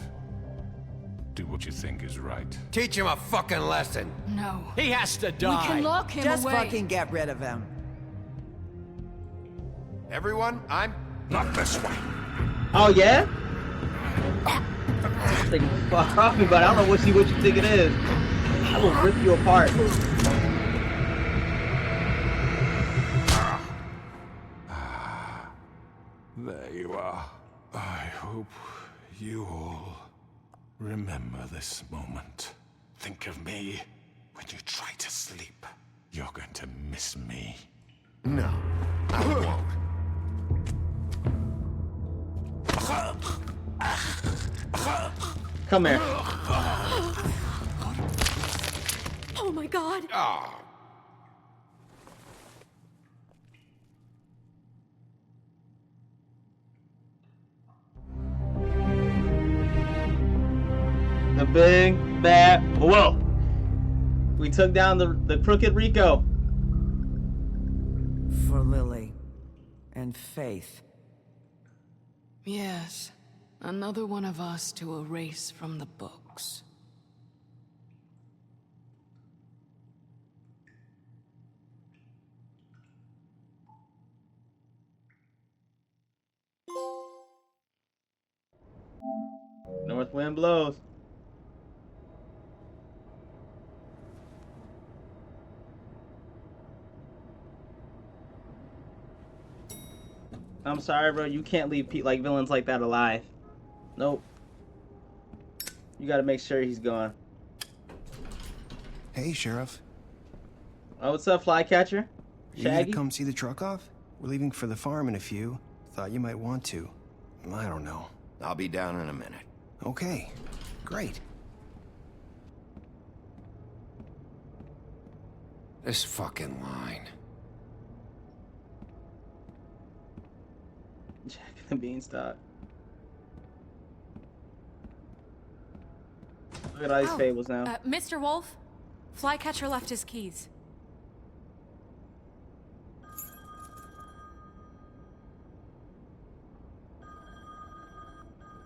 Do what you think is right. Teach him a fucking lesson. No. He has to We die. can lock him Just away. fucking get rid of him. Everyone, I'm... Not this way. Oh yeah? Like, fuck off me, but I don't know what you think it is. I will rip you apart. There you are. I hope you all remember this moment. Think of me when you try to sleep. You're going to miss me. No, I won't. Come here. Oh my god! The big bad whoa. We took down the crooked Rico. For Lily. And Faith. Yes. Another one of us to erase from the books. North wind blows. I'm sorry, bro. You can't leave like villains like that alive. Nope. You gotta make sure he's gone. Hey, Sheriff. Oh, what's up, Flycatcher? You gonna Shaggy? come see the truck off? We're leaving for the farm in a few. Thought you might want to. I don't know. I'll be down in a minute. Okay. Great. This fucking line. Jack and the Beanstalk. Look at all these fables now. Mr. Wolf, Flycatcher left his keys.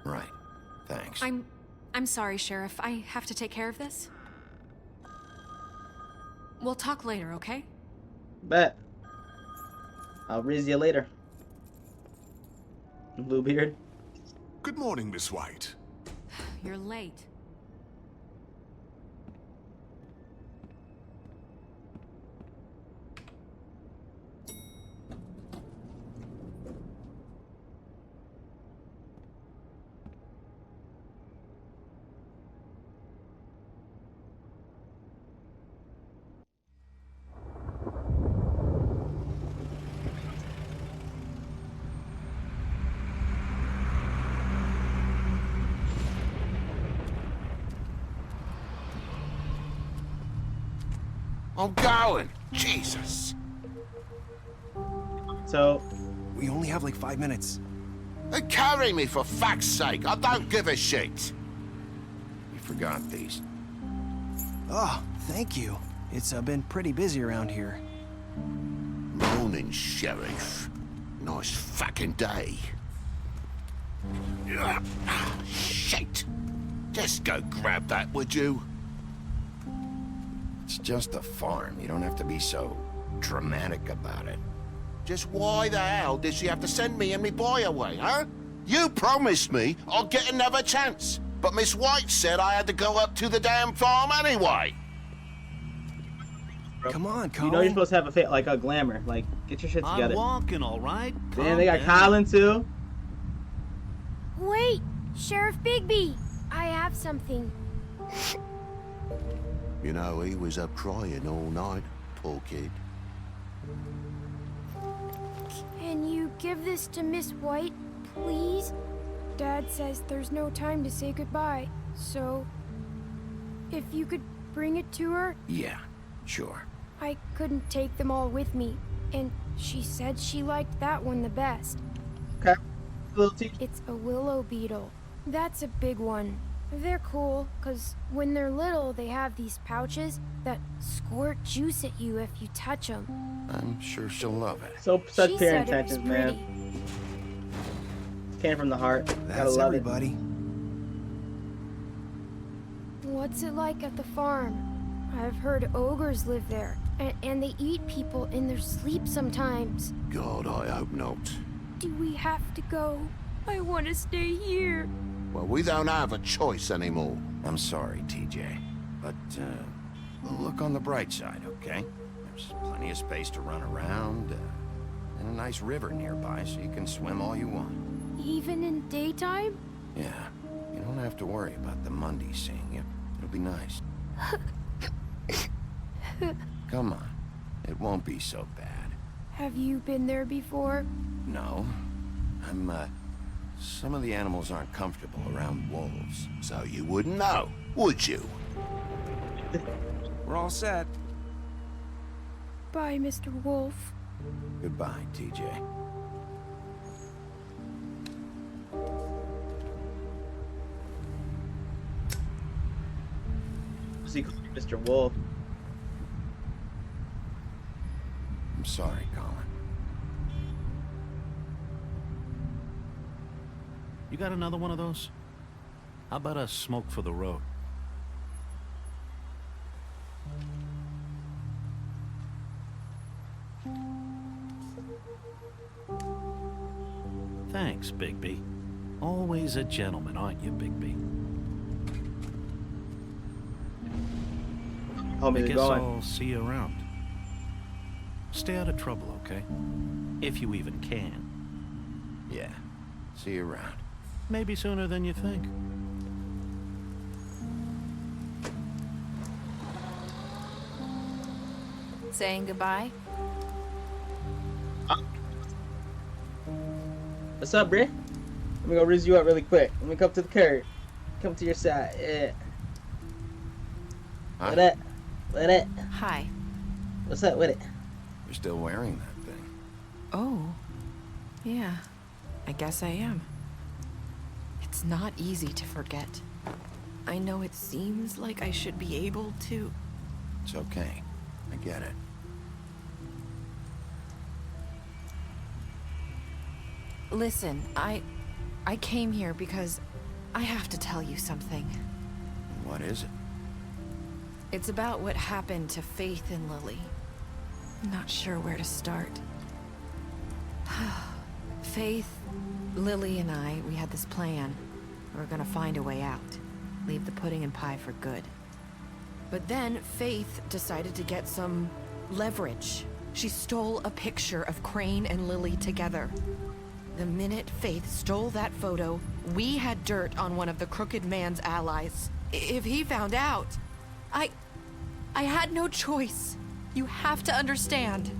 Right. Thanks. I'm sorry, Sheriff. I have to take care of this. We'll talk later, okay? Bet. I'll riz you later. Bluebeard. Good morning, Miss White. You're late. I'm going. Jesus. So, we only have like 5 minutes. Carry me for fuck's sake. I don't give a shit. You forgot these. Oh, thank you. It's been pretty busy around here. Morning, Sheriff. Nice fucking day. Shit. Just go grab that, would you? It's just a farm. You don't have to be so dramatic about it. Just why the hell did she have to send me and me boy away, huh? You promised me I'd get another chance, but Miss White said I had to go up to the damn farm anyway. Come on, Colin. You know you're supposed to have like a glamour. Like, get your shit together. I'm walking, all right. Damn, they got Colin too. Wait, Sheriff Bigby, I have something. You know, he was up crying all night, poor kid. Can you give this to Miss White, please? Dad says there's no time to say goodbye, so if you could bring it to her. Yeah, sure. I couldn't take them all with me, and she said she liked that one the best. Okay. It's a willow beetle. That's a big one. They're cool, because when they're little, they have these pouches that squirt juice at you if you touch them. I'm sure she'll love it. Such She pure said it intentions, was man. Came from the heart. Gotta That's love everybody. What's it like at the farm? I've heard ogres live there, and they eat people in their sleep sometimes. God, I hope not. Do we have to go? I want to stay here. Well, we don't have a choice anymore. I'm sorry, TJ, but look on the bright side, okay? There's plenty of space to run around, and a nice river nearby so you can swim all you want. Even in daytime? Yeah, you don't have to worry about the Monday seeing you. It'll be nice. Come on, it won't be so bad. Have you been there before? No, some of the animals aren't comfortable around wolves. So you wouldn't know, would you? We're all set. Bye, Mr. Wolf. Goodbye, TJ. See, Mr. Wolf. I'm sorry, Colin. You got another one of those? How about a smoke for the road? Thanks, Bigby. Always a gentleman, aren't you, Bigby? I guess I'll see you around. Stay out of trouble, okay? If you even can. Yeah. See you around. Maybe sooner than you think. Saying goodbye? What's up, Bri? Let me go rizz you up really quick. Let me come to the curb. Come to your side. Yeah. Huh? Let it. Hi. What's up with it? You're still wearing that thing. Oh. Yeah. I guess I am. It's not easy to forget. I know it seems like I should be able to... It's okay. I get it. Listen, I came here because I have to tell you something. What is it? It's about what happened to Faith and Lily. I'm not sure where to start. Faith, Lily, and I, we had this plan. We were gonna find a way out. Leave the pudding and pie for good. But then Faith decided to get some leverage. She stole a picture of Crane and Lily together. The minute Faith stole that photo, we had dirt on one of the Crooked Man's allies. If he found out, I had no choice. You have to understand.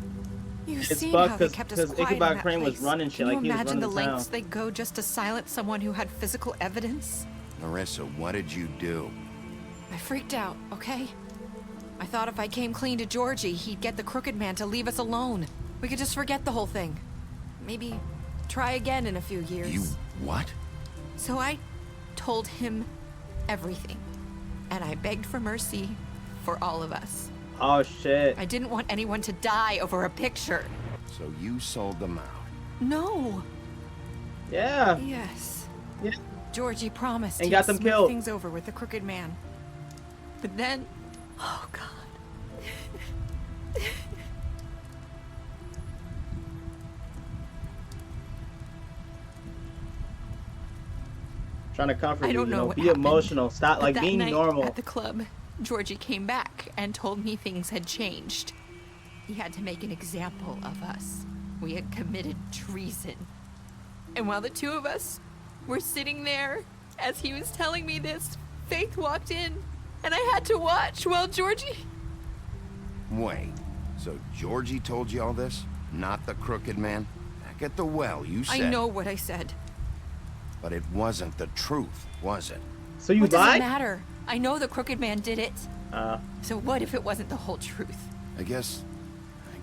You've seen how they kept us quiet in that Crane place. was running shit Can you like he was imagine the running the lengths town. they go just to silence someone who had physical evidence? Marissa, what did you do? I freaked out, okay? I thought if I came clean to Georgie, he'd get the Crooked Man to leave us alone. We could just forget the whole thing. Maybe try again in a few years. You what? So I told him everything. And I begged for mercy for all of us. Oh, shit. I didn't want anyone to die over a picture. So you sold them out? No. Yeah. Yes. Yeah. Georgie promised And he'd got them smooth killed. things over with the Crooked Man. But then... Oh, God. trying to comfort I you. don't You know know, what be happened, emotional. Stop but like that being night normal. at the club, Georgie came back and told me things had changed. He had to make an example of us. We had committed treason. And while the two of us were sitting there, as he was telling me this, Faith walked in, and I had to watch while Georgie... Wait, so Georgie told you all this? Not the crooked man? Back at the well, you said... I know what I said. But it wasn't the truth, was it? So you What does it lied? matter? I know the crooked man did it. So what if it wasn't the whole truth? I guess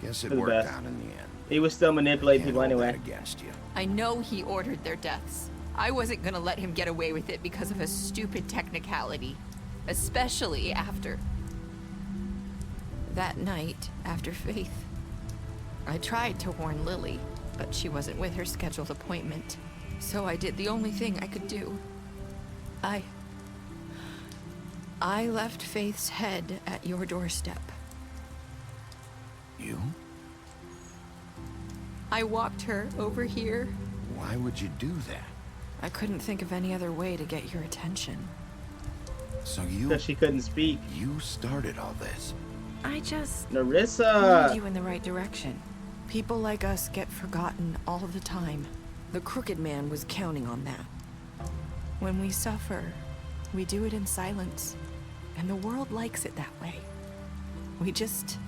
it For the worked best. out in the end. He was still manipulating people Can't hold anyway. that against you. I know he ordered their deaths. I wasn't gonna let him get away with it because of a stupid technicality. Especially after... that night, after Faith. I tried to warn Lily, but she wasn't with her scheduled appointment. So I did the only thing I could do. I left Faith's head at your doorstep. You? I walked her over here. Why would you do that? I couldn't think of any other way to get your attention. So you... Because she couldn't speak. You started all this. I just... Narissa! lead you in the right direction. People like us get forgotten all the time. The crooked man was counting on that. When we suffer, we do it in silence. And the world likes it that way. We just...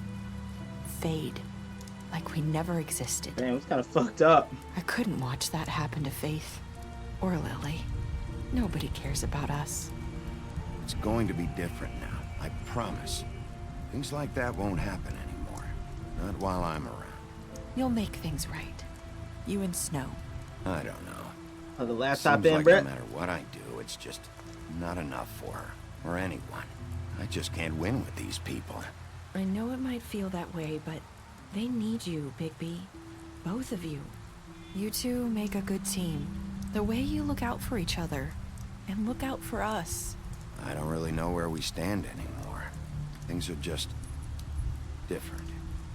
fade. Like we never existed. Damn, it's kind of fucked up. I couldn't watch that happen to Faith. Or Lily. Nobody cares about us. It's going to be different now, I promise. Things like that won't happen anymore. Not while I'm around. You'll make things right. You and Snow. I don't know. Oh, the laptop Seems in, like Brett? no matter what I do, it's just not enough for her. Or anyone. I just can't win with these people. I know it might feel that way, but they need you, Bigby. Both of you. You two make a good team. The way you look out for each other. And look out for us. I don't really know where we stand anymore. Things are just... different.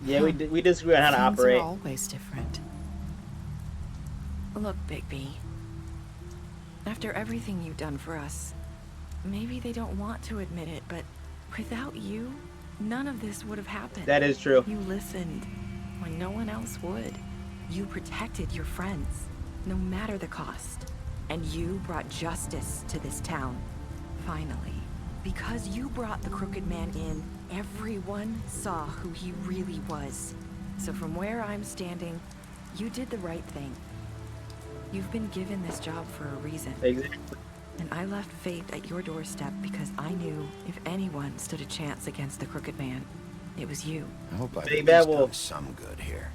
Yeah, we disagree on how to Things operate. are always different. Look, Bigby. After everything you've done for us, maybe they don't want to admit it, but without you, none of this would have happened. That is true. You listened when no one else would. You protected your friends, no matter the cost. And you brought justice to this town. Finally. Because you brought the crooked man in, everyone saw who he really was. So from where I'm standing, you did the right thing. You've been given this job for a reason. Exactly. And I left Faith at your doorstep because I knew if anyone stood a chance against the crooked man, it was you. I hope I've Big at Bad least done Wolf. some good here.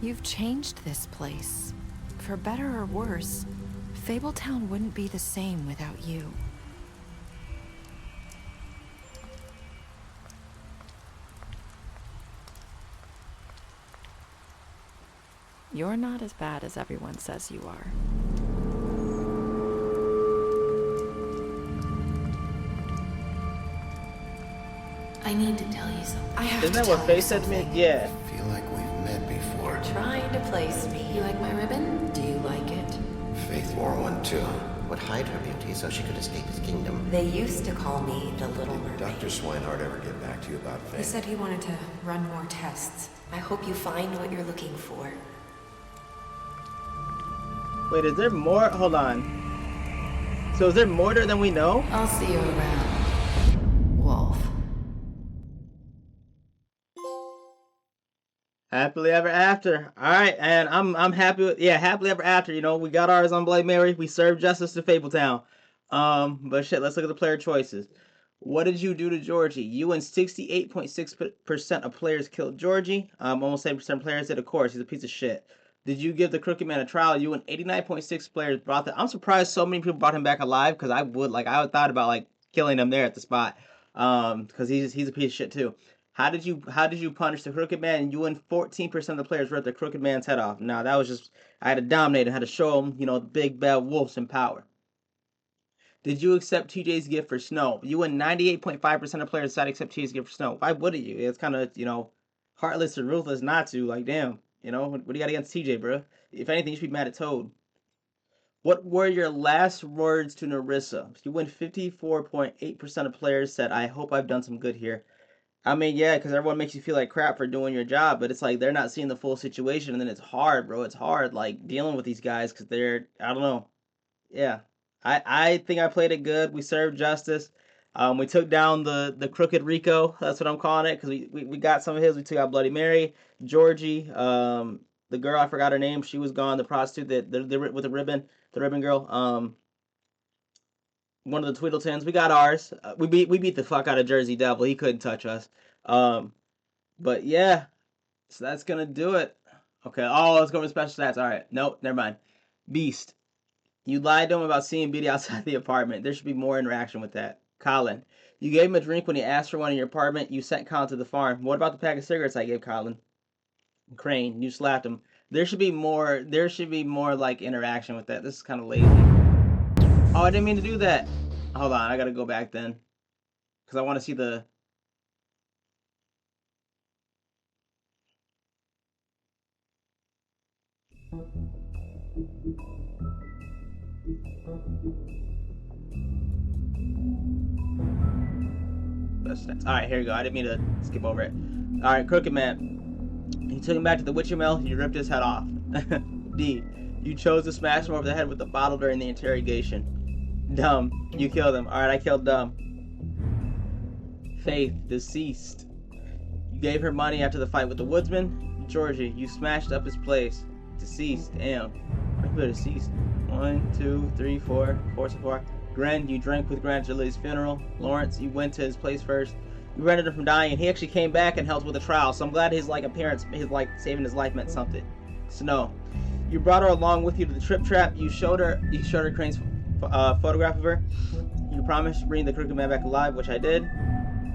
You've changed this place. For better or worse, Fabletown wouldn't be the same without you. You're not as bad as everyone says you are. I need to tell you something. I have Isn't to that tell what you Faith said to me? something. Yeah. Feel like we've met before. Trying to place me. You like my ribbon? Do you like it? Faith wore one too. Would hide her beauty so she could escape his kingdom. They used to call me the Little Did Mermaid. Dr. Swinehart ever get back to you about Faith? He said he wanted to run more tests. I hope you find what you're looking for. Wait, is there more? Hold on. So is there more there than we know? I'll see you around, Wolf. Happily ever after. All right, and I'm happy with happily ever after. You know, we got ours on Bloody Mary. We served justice to Fabletown. But shit, let's look at the player choices. What did you do to Georgie? You and 68.6% of players killed Georgie. Almost 7% of players did. Of course, he's a piece of shit. Did you give the crooked man a trial? You and 89.6 players brought that. I'm surprised so many people brought him back alive because I would thought about killing him there at the spot. Because he's a piece of shit too. How did you punish the crooked man? You and 14% of the players ripped the crooked man's head off. Now that was just I had to dominate and had to show him, the big bad wolves in power. Did you accept TJ's gift for Snow? You and 98.5% of players decided to accept TJ's gift for Snow. Why wouldn't you? It's kind of heartless and ruthless not to. Like damn, what do you got against TJ, bro? If anything, you should be mad at Toad. What were your last words to Narissa? You win 54.8% of players said, I hope I've done some good here. I mean, yeah, because everyone makes you feel like crap for doing your job, but it's like they're not seeing the full situation, and then it's hard, bro. It's hard, like, dealing with these guys because they're, I don't know. Yeah. I think I played it good. We served justice. We took down the Crooked Rico. That's what I'm calling it because we got some of his. We took out Bloody Mary, Georgie, the girl, I forgot her name. She was gone. The prostitute that with the ribbon girl. One of the Tweedletons. We got ours. We beat the fuck out of Jersey Devil. He couldn't touch us. But yeah, so that's gonna do it. Okay. Oh, let's go for special stats. All right. Nope. Never mind. Beast. You lied to him about seeing Beatty outside the apartment. There should be more interaction with that. Colin. You gave him a drink when he asked for one in your apartment. You sent Colin to the farm. What about the pack of cigarettes I gave Colin? Crane. You slapped him. There should be more. There should be more like interaction with that. This is kind of lazy. Oh, I didn't mean to do that. Hold on. I gotta go back then. Because I want to see the... Alright, here we go. I didn't mean to skip over it. Alright, Crooked Man. You took him back to the Witchy Mill. You ripped his head off. D. You chose to smash him over the head with the bottle during the interrogation. Dumb. You killed him. Alright, I killed Dumb. Faith. Deceased. You gave her money after the fight with the woodsman. Georgie. You smashed up his place. Deceased. Damn. Deceased. 1, 2, 3, 4. 4 so far. Gren, you drank with Grant at Lily's funeral. Lawrence, you went to his place first. You rented him from dying, and he actually came back and helped with the trial. So I'm glad his appearance, saving his life meant something. Snow, you brought her along with you to the trip trap. You showed her Crane's photograph of her. You promised to bring the Crooked Man back alive, which I did.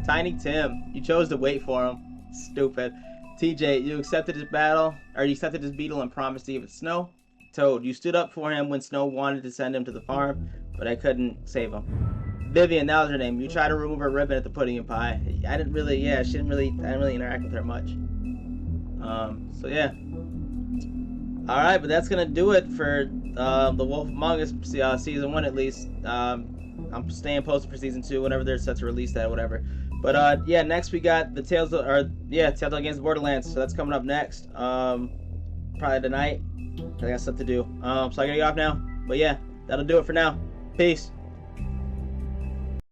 Tiny Tim, you chose to wait for him. Stupid. TJ, you accepted his beetle and promised to give it Snow. Toad, you stood up for him when Snow wanted to send him to the farm, but I couldn't save him. Vivian, that was her name. You tried to remove her ribbon at the pudding and pie. I didn't really interact with her much. So yeah. Alright, but that's gonna do it for The Wolf Among Us season 1 at least. I'm staying posted for season 2 whenever they're set to release that, whatever. But yeah, next we got the Telltale Games Borderlands, so that's coming up next. Probably tonight. I got stuff to do. So I gotta get off now. But yeah, that'll do it for now. Peace.